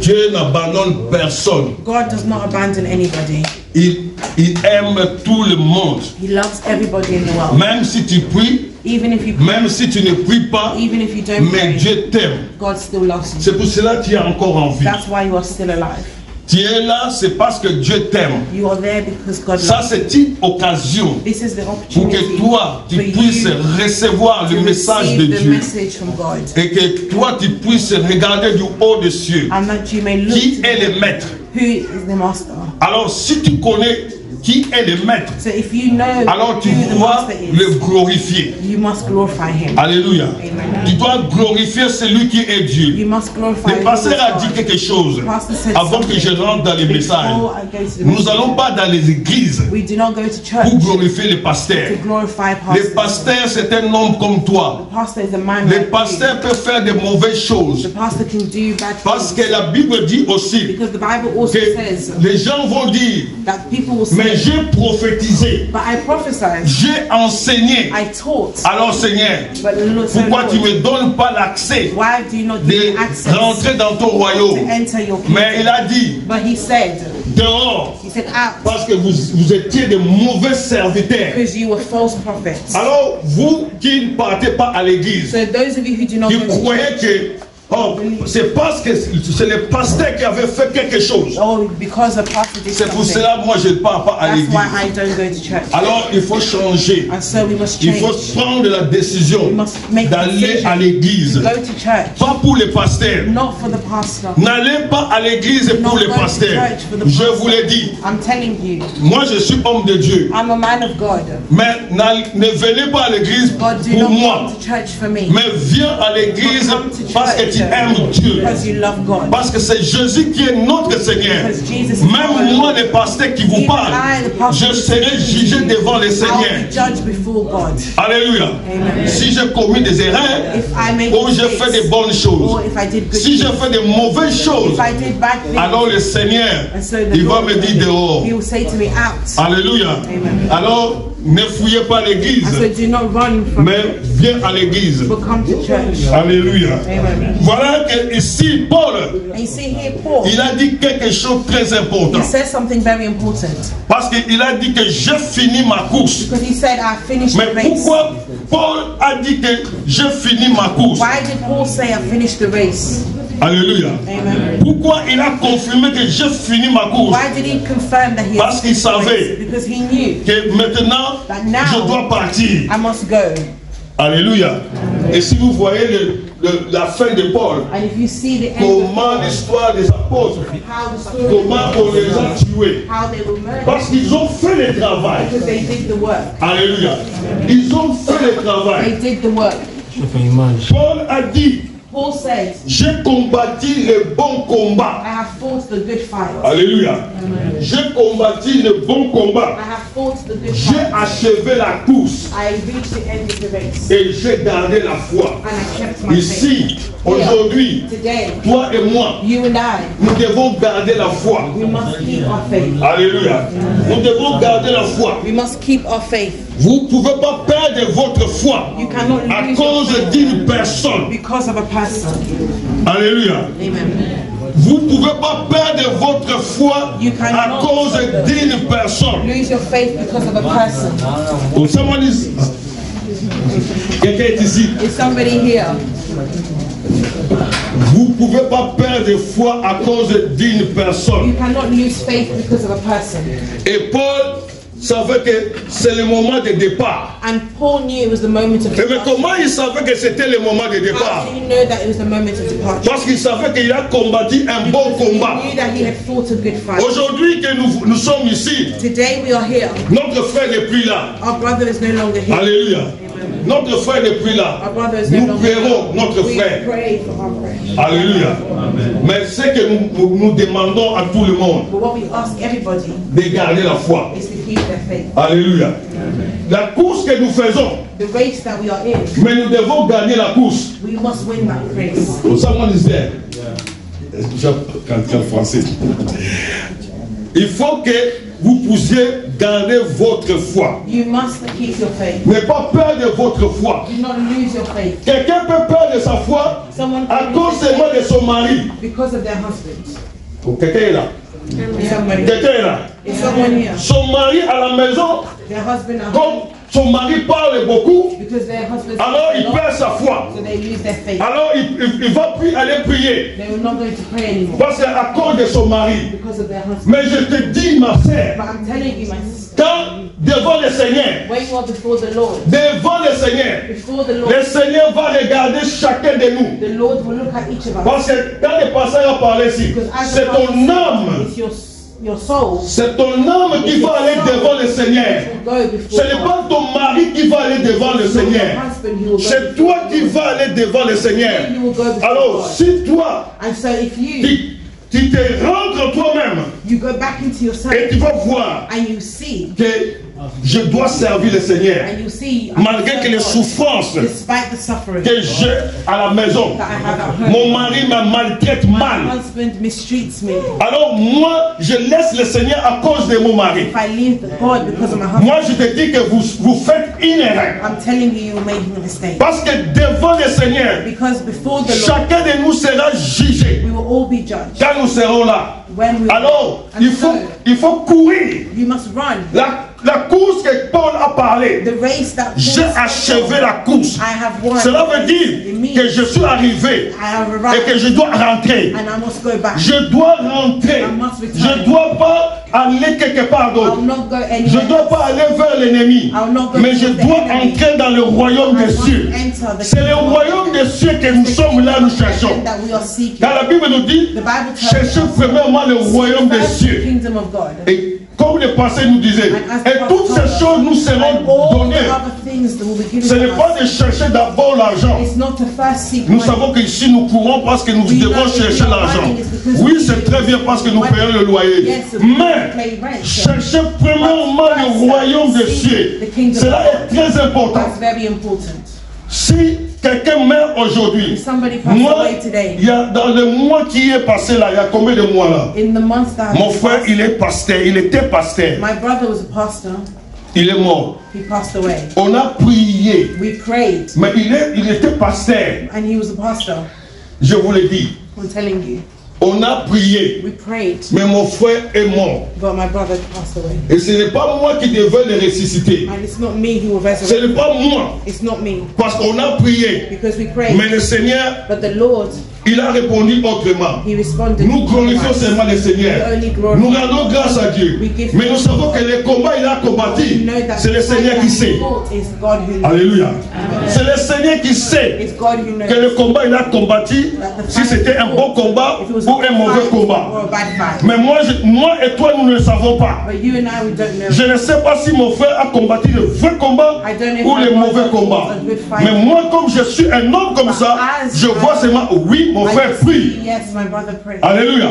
Dieu n'abandonne personne. God does not abandon anybody. Il aime tout le monde. He loves everybody in the world. Même si tu pries, even if you pray, même si tu ne pries pas, even if you don't mais pray, Dieu t'aime. God still loves you. C'est pour cela que tu es encore en vie. That's why you are still alive. Tu es là, c'est parce que Dieu t'aime. You are there because God Ça, loves you. c'est une occasion This is the pour opportunity que toi, tu puisses recevoir le to message de receive the Dieu. message from God. Et que toi, tu puisses regarder du haut des cieux. And that you may look Qui to est him, le maître? who is the master. Alors, si tu connais qui est le maître, So if you know alors tu who the dois master is, le glorifier. you must glorify him. Alléluia. Amen. Tu dois glorifier celui qui est Dieu. You must glorify Le pasteur who is a dit God. quelque chose Pastor said avant que je rentre dans les messages. Before I go to the Nous message, n'allons pas dans les églises we do not go to church pour glorifier le pasteur. to glorify Le pastors. pasteur, c'est un homme comme toi. The pastor is a man Le like pasteur peut faire de mauvaises you. choses. The pastor can do bad Parce things. que la Bible dit aussi Because the Bible also que says les gens vont dire, that people will mais say, j'ai prophétisé, but I prophesied, j'ai enseigné. I taught, Alors Seigneur, but Lord, so pourquoi tu Lord, ne me donnes pas l'accès why do you not give me de access rentrer dans ton to royaume? enter your kingdom? Mais il a dit, But he said dehors, out, parce que vous étiez de mauvais serviteurs. because you were false prophets. Alors, vous qui ne partez pas à l'église, So those of you who do not qui go to croyez church, que oh, c'est parce que c'est le pasteur qui avait fait quelque chose. oh, because the pastor did C'est pour something, cela moi je ne pars pas à that's l'église. why I don't go to church. Alors il faut changer. And so we must Il change. faut prendre la décision We must make the d'aller decision à l'église. to go to church, Pas pour les pasteurs. not for the pastor. N'allez pas à l'église pour Not les go to pasteurs. church for the Je pastor. vous l'ai dit. I'm telling you, Moi je suis homme de Dieu. I'm a man of God. Mais ne venez pas à l'église God, do pour not moi. come to church for me, Mais viens à l'église but come to parce que tu church aimes Dieu. because you love God. Parce que c'est Jésus qui est notre Seigneur. Because Jesus is Même our moi, Lord. le pasteur qui vous Even parle, I, the pastor je who serai speaks to jugé you, devant le I'll Seigneur. be judged before God. Alléluia. Amen. Si j'ai commis des erreurs, If I make ou j'ai mistakes, fait des bonnes choses, or if I did good si j'ai things, fait de mauvaises choses, if I did bad things, alors le Seigneur, and so the il va Lord, me dire dehors. He will say to me, out. Alléluia. Amen. Alors, ne fouillez pas l'église, And so do not run from mais viens à l'église. but come to church. Alléluia. Amen. Voilà que ici, Paul, And you see here, Paul, il a dit quelque chose de très important. he says something very important. Parce qu'il a dit que j'ai fini ma course. Because he said, I finished Mais the race. pourquoi Paul a dit que j'ai fini ma course? Why did Paul say, I finished the race? Alléluia. Amen. Pourquoi il a confirmé que j'ai fini ma course? Why did he confirm that he Parce had qu'il finished the savait race? Because he knew que maintenant, that now je dois partir. I must go. Alléluia. Et si vous voyez la fin de Paul, And if you see the end of comment l'histoire des apôtres, how the story comment on les a tués. how they were murdered, Parce qu'ils ont fait le travail. because they did the work. Alléluia. Ils ont fait le They travail. did the work. Paul a dit, Paul said, j'ai combattu le bon combat. I have fought the good fight. Alléluia. J'ai combattu le bon combat. I have fought the good J'ai fight. achevé la course. I reached the end of the race. Et j'ai gardé la foi. And I kept my faith. Ici, aujourd'hui, Today, toi et moi, you and I, nous devons garder la foi. we must keep our faith. Alléluia. Nous devons garder la foi. We must keep our faith. Vous ne pouvez pas perdre votre foi You cannot à lose cause your faith d'une personne. because of a person. Alléluia. Amen. Vous ne pouvez pas perdre votre foi You à cannot cause d'une personne. lose your faith because of a person. Oh, someone is... Quelqu'un est ici. Is somebody here? Vous ne pouvez pas perdre foi à cause d'une personne. You cannot lose faith because of a person. Et Paul savait que c'est le moment de départ. And Paul knew it was the moment of Mais departure. comment il savait que c'était le moment de How départ? did he know that it was the moment of departure? Parce qu'il savait qu'il a combattu un bon combat. He knew that he had fought a good fight. Aujourd'hui que nous sommes ici, Today we are here. notre frère n'est plus là. Our brother is no longer here. Alléluia. Notre frère n'est plus là. Our brother is no Nous longer verrons here. notre We frère. pray for our friend. Alléluia. Mais ce que nous demandons à tout le monde, But what we ask everybody de garder la foi. is to keep their faith. Alléluia. La course que nous faisons, The race that we are in, mais nous devons gagner la course. we must win that race. Oh, someone is there. Est-ce que j'ai français? Il faut que vous puissiez garder votre foi. You must keep your faith. N'ayez pas peur de votre foi. Do not lose your faith. Quelqu'un peut perdre de sa foi à cause seulement de son mari. Because of their husband. Oh, quelqu'un est là. Quelqu'un est là. Son mari à la maison, comme son mari parle beaucoup, alors il perd sa foi. Alors il va plus aller prier. Parce qu'à cause de son mari. Mais je te dis, ma sœur, quand devant le Seigneur, devant le Seigneur va regarder chacun de nous. Parce que quand le pasteur a parlé ici, c'est ton âme. C'est ton âme qui va aller devant le Seigneur. Ce n'est pas ton mari qui va aller devant le Seigneur. C'est toi qui vas aller devant le Seigneur. Alors, si toi, tu te rentres toi-même et tu vas voir que je dois servir le Seigneur malgré que les souffrances que j'ai à la maison, mon mari me maltraite mal. Alors moi je laisse le Seigneur à cause de mon mari. Moi je te dis que vous faites une erreur. Parce que devant le Seigneur, chacun de nous sera jugé quand nous serons là. Alors il faut courir. La course que Paul a parlé, j'ai achevé la course. Cela veut dire que je suis arrivé et que je dois rentrer. Je dois rentrer. Je ne dois pas aller quelque part d'autre. Je ne dois pas aller vers l'ennemi. Mais je dois entrer dans le royaume des cieux. C'est le royaume des cieux que nous sommes là, nous cherchons. Dans la Bible nous dit, cherchez premièrement le royaume des cieux. Et comme le passé nous disait, et toutes ces choses nous seront données. Ce n'est pas de chercher d'abord l'argent. Nous savons qu'ici nous courons parce que nous devons chercher l'argent. Oui, c'est très bien parce que nous payons le loyer. Mais cherchez premièrement le royaume des cieux. Cela est très important. Si quelqu'un meurt aujourd'hui, moi, il y a dans le mois qui est passé là, il y a combien de mois là? Mon frère, il est pasteur, il était pasteur. Il est mort. On a prié. Mais il était pasteur. Je vous le dis. On a prié, mais mon frère est mort. Et ce n'est pas moi qui devais le ressusciter. Ce n'est pas moi. Parce qu'on a prié. Mais le Seigneur, il a répondu autrement. Nous glorifions seulement le Seigneur. Nous rendons grâce à Dieu. Mais nous savons que le combat il a combattu, c'est le Seigneur qui sait. Alléluia. C'est le Seigneur qui sait que le combat il a combattu, si c'était un bon combat ou un mauvais combat. Mais moi et toi, nous ne le savons pas. Je ne sais pas si mon frère a combattu le vrai combat ou le mauvais combat. Mais moi, comme je suis un homme comme ça, je vois seulement, oui, mon frère prie. Alléluia.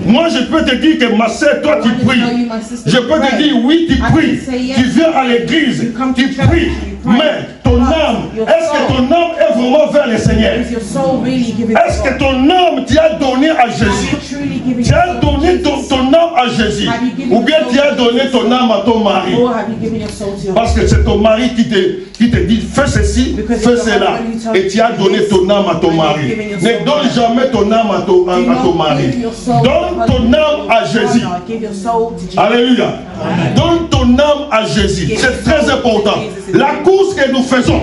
Moi, je peux te dire que ma sœur, toi, tu pries. Je peux te dire, oui, tu pries. Tu viens à l'église, tu pries. Mais ton âme, est-ce que ton âme est vraiment vers le Seigneur? Est-ce que ton âme, tu as donné à Jésus? Tu as donné ton âme à Jésus? Ou bien tu as donné ton âme à ton mari? Parce que c'est ton mari qui te dit, fais ceci, fais cela. Et tu as donné ton âme à ton mari. Ne donne jamais ton âme à ton mari. Donne ton âme à Jésus. Alléluia. Donne ton âme à Jésus. C'est très important. La course que nous faisons,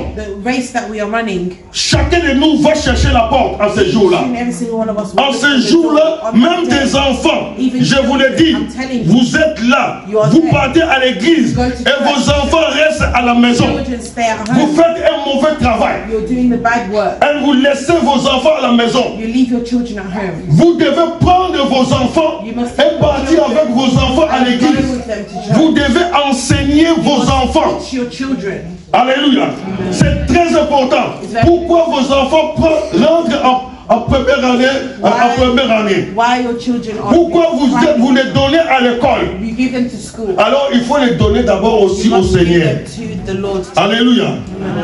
chacun de nous va chercher la porte en ce jour-là. En ce jour-là, même des enfants, je vous le dis, vous êtes là, vous partez à l'église et vos enfants restent à la maison. Vous faites un mauvais travail et vous laissez vos enfants à la maison. Vous devez prendre vos enfants et partir avec vos enfants à l'église. Vous devez enseigner vos enfants. Alléluia. C'est très important. Pourquoi vos enfants rentrent en première année? Pourquoi vous les donnez à l'école? Alors il faut les donner d'abord aussi au Seigneur. Alléluia.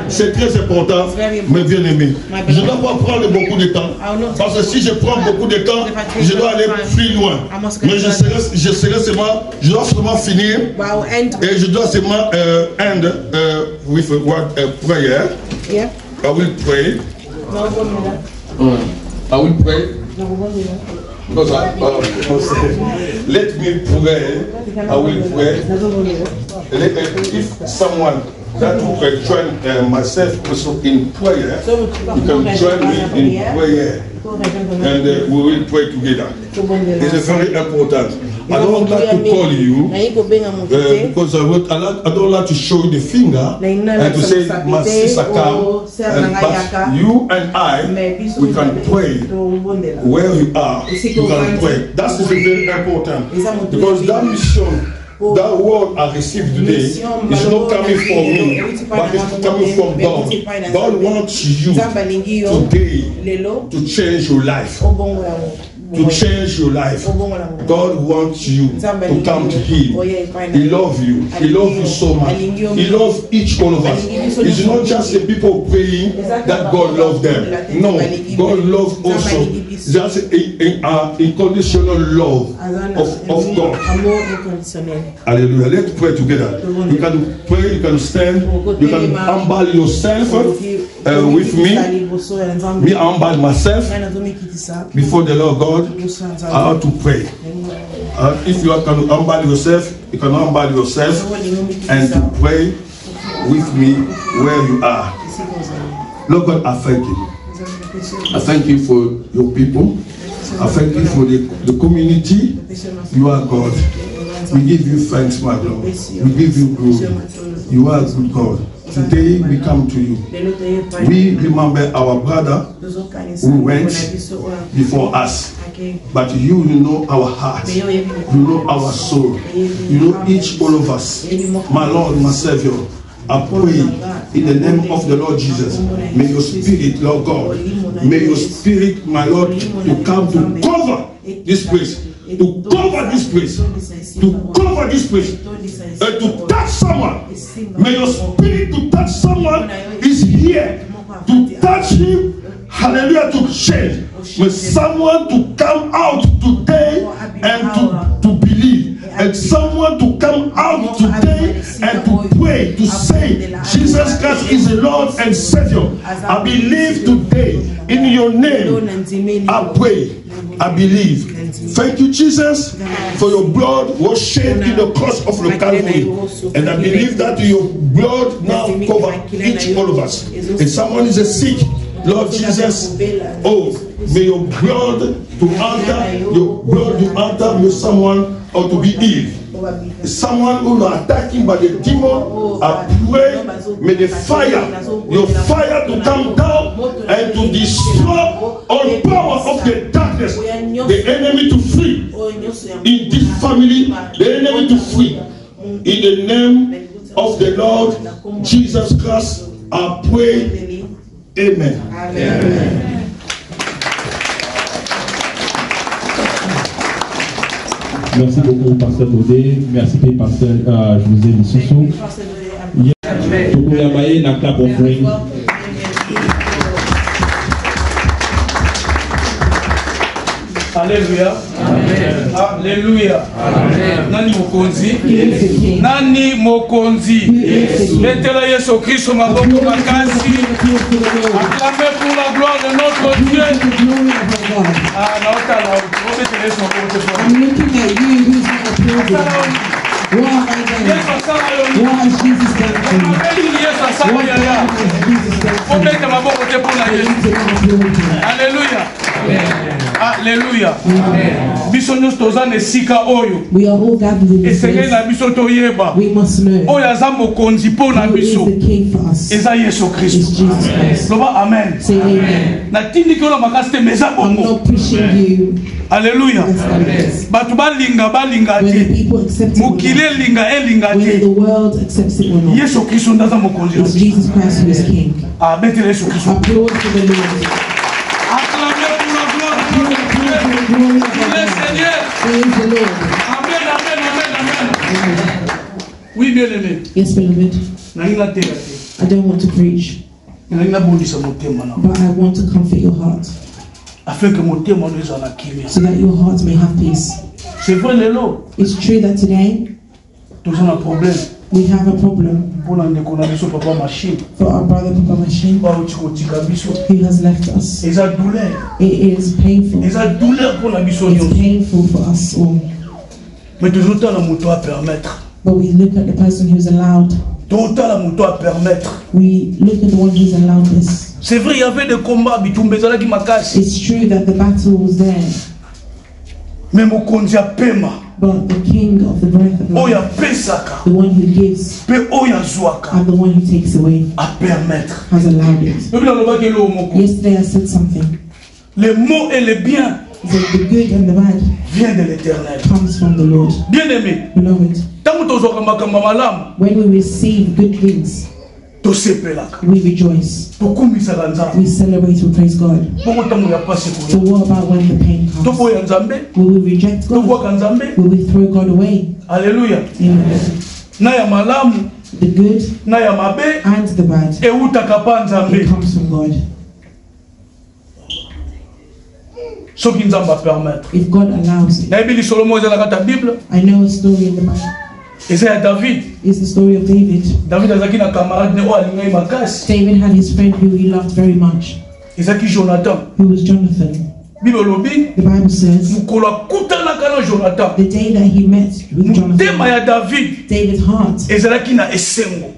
C'est très important, mes bien-aimés. Je ne dois pas prendre beaucoup de temps. Parce que si je prends beaucoup de temps, je dois aller plus loin. Mais je dois seulement finir. Et je dois seulement end with a prayer. I will pray. I will pray. Because let me pray. I will pray. If someone that will join myself also in prayer, you can join me in prayer. And we will pray together. It's very important. I don't like to call you because I don't like to show you the finger and to say, my sister come. But you and I, we can pray where you are. You can pray. That is very important because that mission, that word I received today is not coming from me, but it's coming from God. God wants you today to change your life. To change your life. God wants you to come to Him. He loves you. He loves you so much. He loves each one of us. It's not just the people praying that God loves them. No, God loves also just a unconditional love of God. Hallelujah. Let's pray together. You can pray, you can stand, you can humble yourself with me. Me humble myself before the Lord God. How to pray. If you can humble yourself, you can humble yourself and to pray with me where you are. Lord God, I thank you. I thank you for your people. I thank you for the community. You are God. We give you thanks, my Lord. We give you glory. You are a good God. Today we come to you. We remember our brother who went before us. But you know our heart. You know our soul. You know each one of us. My Lord, my Savior, I pray in the name of the Lord Jesus. May your spirit, Lord God, may your spirit, my Lord, to come to cover this place. To cover this place, to cover this place, and to touch someone. May your spirit to touch someone is here to touch him. Hallelujah, to change. May someone to come out today and to believe, and someone to come out today and to pray, to say Jesus Christ is the Lord and Savior. I believe today in your name. I pray. I believe. Thank you, Jesus, for your blood was shed in the cross of the Calvary. And I believe that your blood now covers each one of us. If someone is sick, Lord Jesus, oh, may your blood to enter, your blood to enter, may someone or to be healed. Someone who are attacking by the demon, I pray, may the fire, your fire to come down and to destroy all power of the darkness, the enemy to flee. In this family, the enemy to flee. In the name of the Lord Jesus Christ, I pray. Amen. Amen. Merci beaucoup, Pasteur Dodé. Merci, Pasteur José Missoussou. Tout le monde a clap offering. Alléluia. Amen. Alléluia. Amen. Nani mokonzi? Nani mokonzi? Mettez-le Yesu Christ maboko makasi. Acclamez pour la gloire de notre Dieu. Ah, naota la mettez-le Yesu maboko. I'm looking at you, who's going to pray. What has Jesus done for you? What Alléluia. Alléluia. We are all gathered in this place. We must know who is the king for us. It's Jesus Christ. Amen. Say amen. I'm not pushing you. Alléluia. Batu balinga accept whether the world accepts it or not. It's Jesus Christ who is king. Applaud for the Lord. He is the Lord. Oui, bien aimé. Yes, beloved. I don't want to preach, but I want to comfort your heart, so that your heart may have peace. It's true that today we have a problem for our brother Papa Machine, who has left us. It is painful. It's painful for us all. But we look at the person who's allowed. We look at the one who's allowed this. C'est vrai, il y avait des combats. It's true that the battle was there. But the king of the breath of life, the one who gives and the one who takes away, has allowed it. Yesterday I said something. Les mots et les biens the good and the bad vient de l'Éternel. Comes from the Lord. Bien aimé. Beloved, when we receive good things, we rejoice. We celebrate, we praise God. So what about when the pain comes? Will we reject God? Will we throw God away? Hallelujah. Amen. The good and the bad, it comes from God. If God allows it. I know a story in the Bible. It's the story of David. David had his friend who he loved very much, who was Jonathan. The Bible says the day that he met with Jonathan, David's heart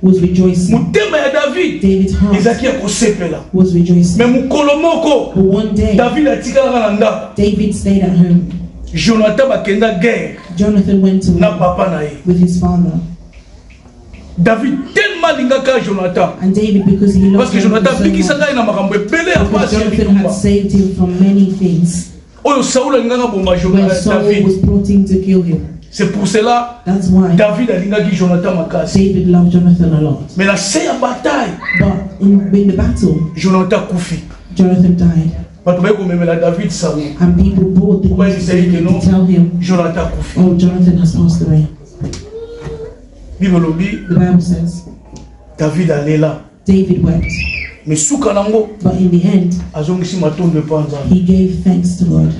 was rejoicing. David's heart was rejoicing. But one day, David stayed at home. Jonathan went to war with his father. And David, because he loved him so much, because Jonathan had saved him from many things, where Saul was plotting to kill him. That's why David loved Jonathan a lot. But in the battle, Jonathan died. And people brought the news to tell him, oh, Jonathan has passed away. The Bible says David wept, but in the end he gave thanks to God.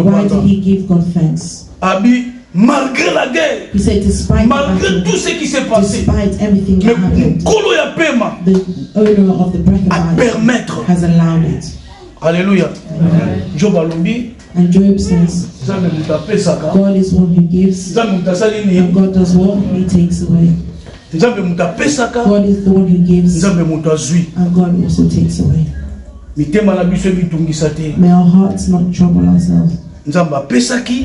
Why did he give God thanks? Malgré la guerre, he said, despite tout ce qui s'est passé, despite everything that happened, the owner of the breath of life has allowed it. Alléluia. Job alobi. And Job says, God is one who gives, and God does what? He takes away. God is the one who gives, and God also takes away. May our hearts not trouble ourselves.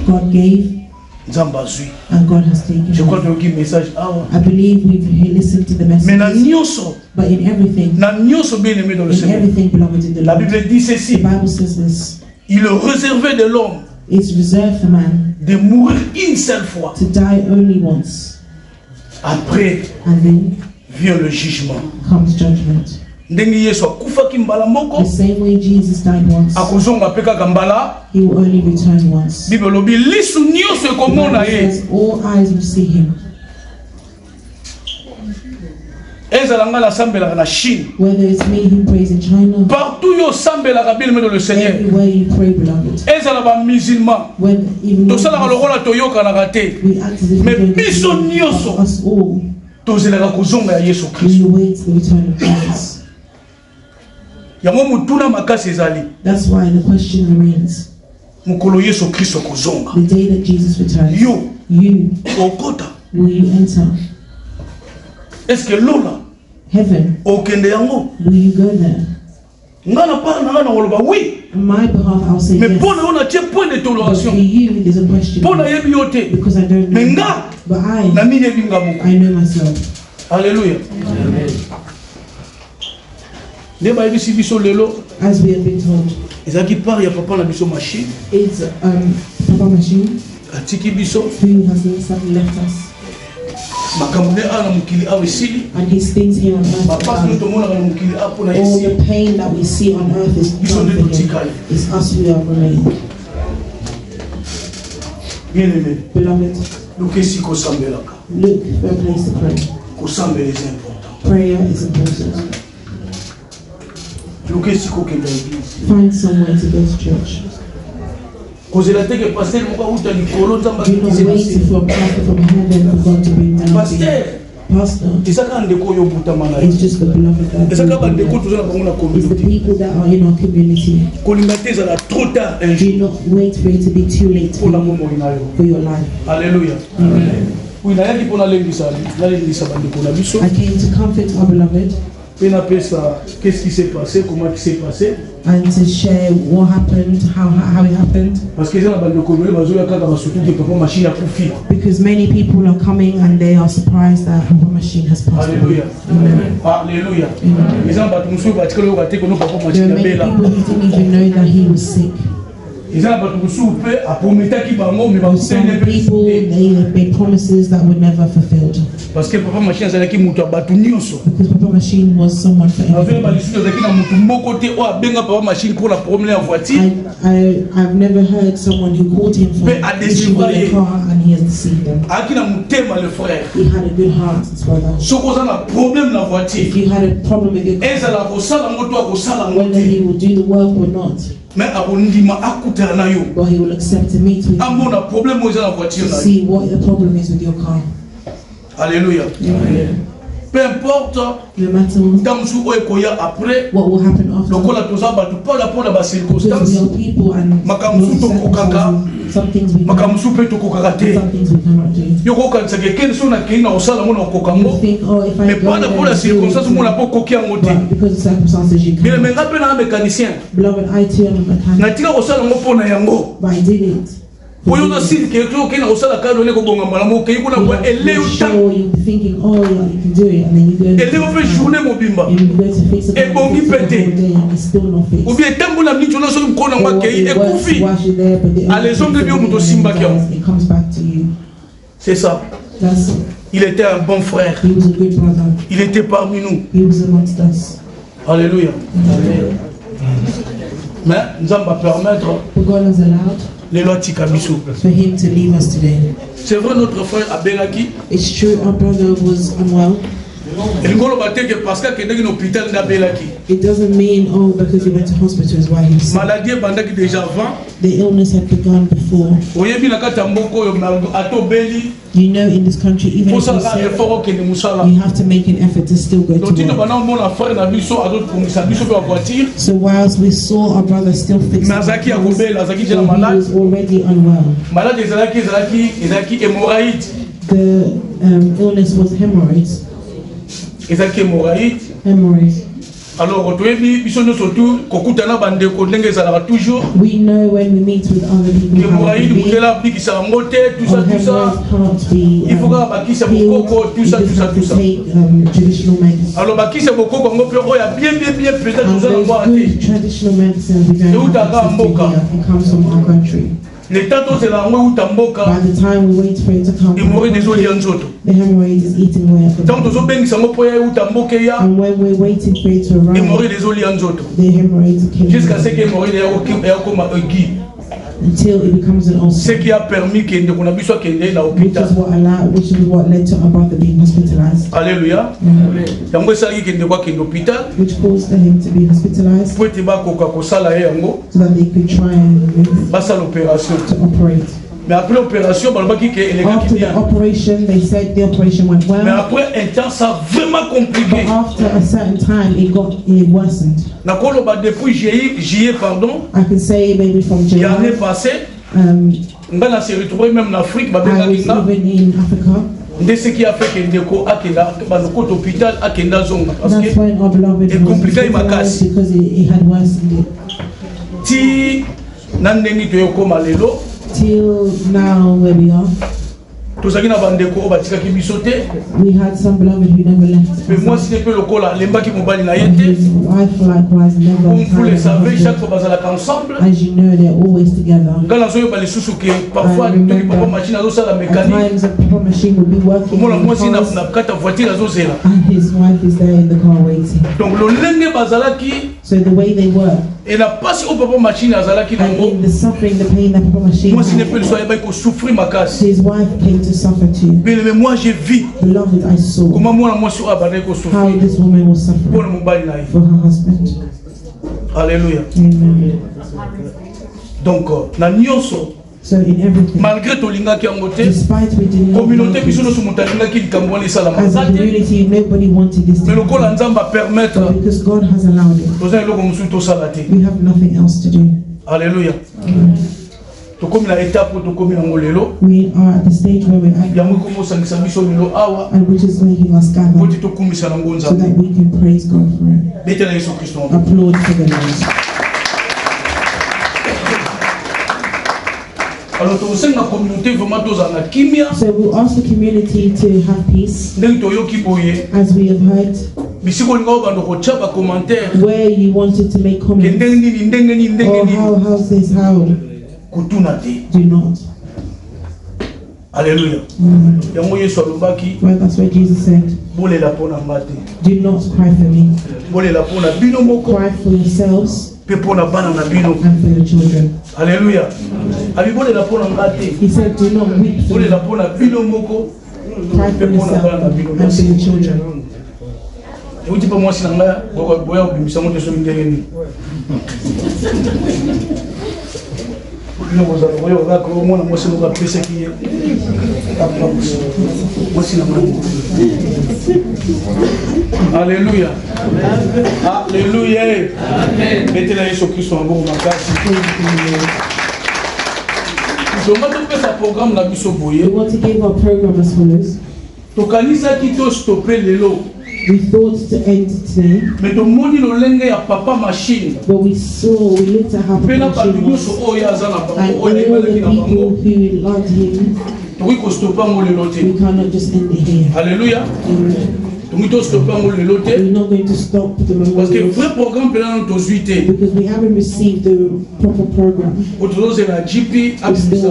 God gave, and God has taken away. I believe we've listened to the message. But in everything, beloved in the Lord, the Bible says this. Il est réservé de l'homme It's reserved for man de mourir une seule fois. To die only once. Après, and then vient le jugement. Comes judgment. The same way Jesus died once, he will only return once. The Bible says all eyes will see him. Whether it's me who prays in China, everywhere you pray, beloved, when even we act as if we don't, us all, we wait the return of Jesus. That's why the question remains. The day that Jesus returns, you will you enter heaven? Will you go there? On my behalf, I'll say yes. But for you, there's a question. Because I don't know. But I know myself. Hallelujah. Amen. As we have been told, it's Papa Machine who has suddenly left us. And his things here on earth, all the pain that we see on earth is done for him. It's us who are remaining. Beloved, Look, there's a place to pray. Prayer is important. Find somewhere to go to church. Do not wait for a pastor from heaven for God to bring down to you. Pastor, it's just the beloved that it's the people that are in our community. Do not wait for it to be too late for your life. Hallelujah. Amen. I came to comfort our beloved and to share what happened, how it happened. Because many people are coming and they are surprised that Papa Machine has passed away. Amen. Hallelujah. Amen. There are many people who didn't even know that he was sick. Some people, they made promises that were never fulfilled. Because Papa Machine was someone for everyone. I've never heard someone who called him for issue with a car and he has deceived them. He had a good heart, his brother. If you had a problem with your car, whether he will do the work or not, but he will accept to meet with you to see what the problem is with your car. Hallelujah. Amen. Peu importe no matter what will happen after, because we are people and some things we can, some things we cannot do. You think, oh, if I go there, but because of circumstances you can't. Beloved, I too am a mechanic, but I did it. Sure, you're thinking, oh, yeah, you can do it, and then you go to fix it, and it's still not fixed. Or wash it there, but it comes back to you. C'est ça. That's it. Il était un bon frère. He was a good brother. Il était parmi nous. He was amongst us. Alléluia. Mais nous allons permettre God has allowed for him to leave us today. C'est vrai, notre frère Abelaki. It's true, our brother was unwell. It doesn't mean, oh, because he went to hospital is why he was sick. The illness had begun before. You know, in this country, even if you're sick, you have to make an effort to still go to work. So whilst we saw our brother still fixing things, he was already unwell. The illness was hemorrhoids. Hemorrhoids. Alors, we know when we meet with other people how it can be. Hemorrhoids can't be healed. You just have to take traditional medicine. And those good traditional medicines we don't have access to here. It comes from our country. By the time we wait for it to come, the hemorrhoid is eating away at the body. And when we're waiting for it to arrive, the hemorrhoid is killing us until it becomes an ulcer. Which is what led to our brother being hospitalized. Hallelujah. Which caused him to be hospitalized so that they could try and remove to operate. After the operation, they said the operation went well. But after a certain time, it worsened. I can say maybe from July. I was even in Africa. That's when our beloved was hospitalized because it had worsened it. Till now, where we are, we had some beloved who never left. His wife likewise never left. As you know, they're always together. I remember at times that Papa Machine would be working in the cars, and his wife is there in the car waiting. So the way they were. Et la passe au papa machine azalaki and in the suffering, the pain that Papa Machine moi si ne peut soyez pas souffrir ma casse. His wife came to suffer too. Mais moi j'ai vu. Beloved, I saw comment moi sur abandé ko souffrir. How this woman was suffering for her husband. Alléluia. Amen. Donc na nyonso. So in everything, malgré tolinga ki angote, despite we did not communauté biso no sumutalinga ki kamboni sala as a community, nobody wanted this to mais lokola nzamba permettre because God has allowed it. We have nothing else to do. Alléluia. We are at the stage where we're at, and which is making us gather so that we can praise God for it. Applaud for the Lord. So we'll ask the community to have peace, as we have heard. Where you wanted to make comments, or how's this, how? Do not. Alléluia. Well, that's what Jesus said. Do not cry for me. Cry for yourselves and for your children. Alléluia. He said, do not weep for me. Cry for yourself and for your children. Alléluia. Alléluia. Mettez la Jésus Christ en bon makasi. We want to give our program as follows. We thought to end today, but we looked at how Papa Machine was, and all the people who loved him, we cannot just end it here. Alléluia. We're not going to stop the memorial because we haven't received the proper program. We're still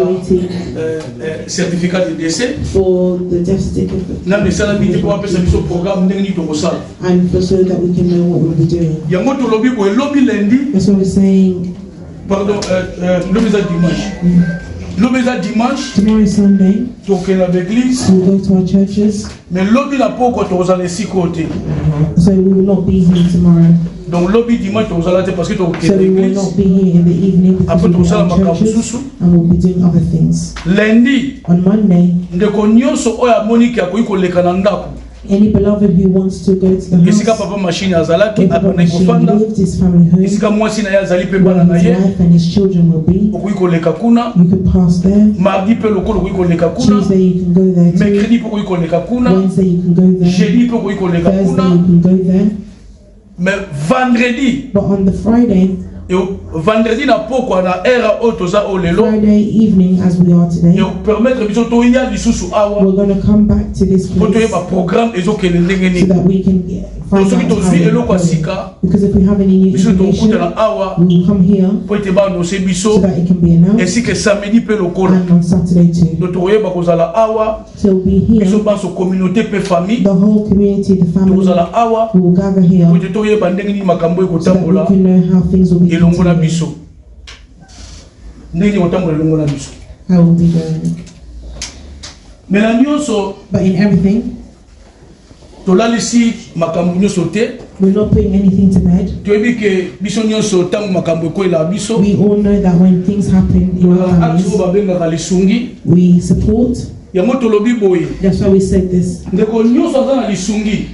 waiting certificat de décès for the death certificate and for so that we can know what we'll be doing. That's what we're saying. Pardon, dimanche. Tomorrow is Sunday. We'll go to our churches. So we will not be here tomorrow. Donc lobby dimanche parce que so we will not be here in the evening because we'll be at churches and we'll be doing other things. Lundi, on Monday, any beloved who wants to go to the house, where Papa Machine lived, his family home, where his wife and his children will be, you can pass there. Tuesday you can go there too. Wednesday you can go there. Thursday you can go there. Mais vendredi, but on the Friday, vendredi na poko na era otoza olelo. Friday evening as we are today. Et permettre biso to ya lisusu awa. We're going to come back to this place. Pour programme ezo kele ndenge ni. So that we can find out because if we have any new information, we will come here so that it can be announced. And on Saturday too. So we'll be here. The whole community, the family, will gather here so that we can know how things will be continuing. How will be going. But in everything, we're not putting anything to bed. We all know that when things happen in our families, we support. That's why we said this.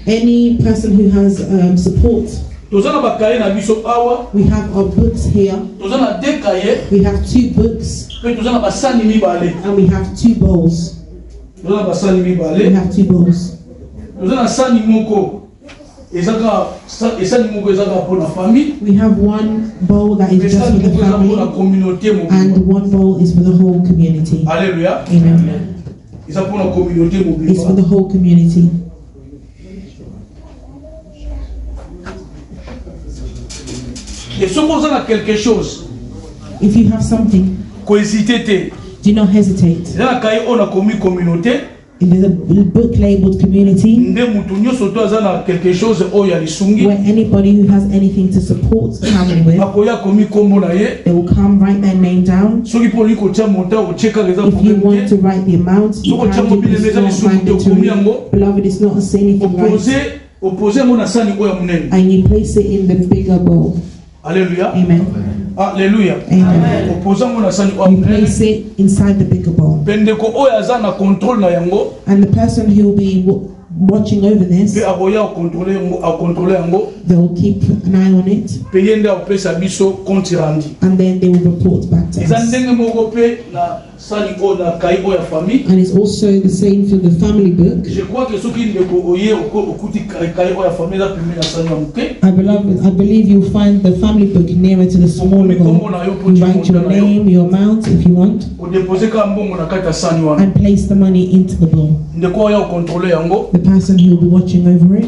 Any person who has support, we have our books here. We have 2 books. And we have 2 bowls. We have 2 bowls. We have 1 bowl that is just for the family, and 1 bowl is for the whole community. Alléluia. Amen. It's for the whole community. If you have something, do not hesitate. There's a book labeled Community, where anybody who has anything to support family with, they will come, write their name down. If you want to write the amount, you can do this. It's not mandatory. Beloved, it's not a sin if you write. And you place it in the bigger bowl. Alleluia. Amen. Alléluia. Amen. You place it inside the bigger bowl. And the person who will be watching over this, they will keep an eye on it. And then they will report back to us. And it's also the same for the family book. I believe you'll find the family book nearer to the smaller bowl. You write your name, your amount if you want, and place the money into the bowl. The person who will be watching over it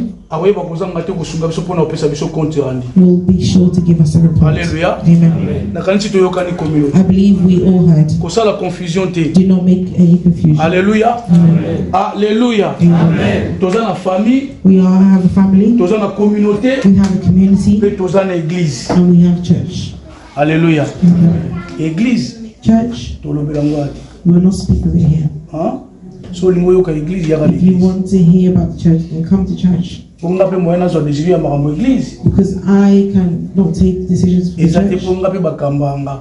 will be sure to give us a report. Alléluia. Amen. I believe we all heard. Do not make any confusion. Alléluia. Amen. Alléluia. Amen. We all have a family. We have a community. And we have church. Alléluia. Église. Church. We will not speak of it here. If you want to hear about the church, then come to church. Because I cannot take decisions for the church.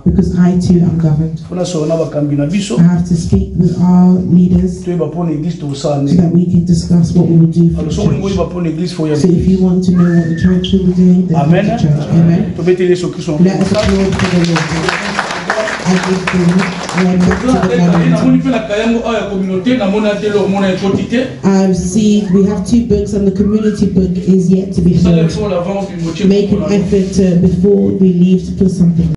Because I too am governed. I have to speak with our leaders so that we can discuss what we will do for the church. So if you want to know what the church will be doing, then come to church. Amen. Let us applaud for the Lord. I give the see we have two books and the community book is yet to be filled. Make an effort before we leave to put something.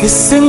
Sing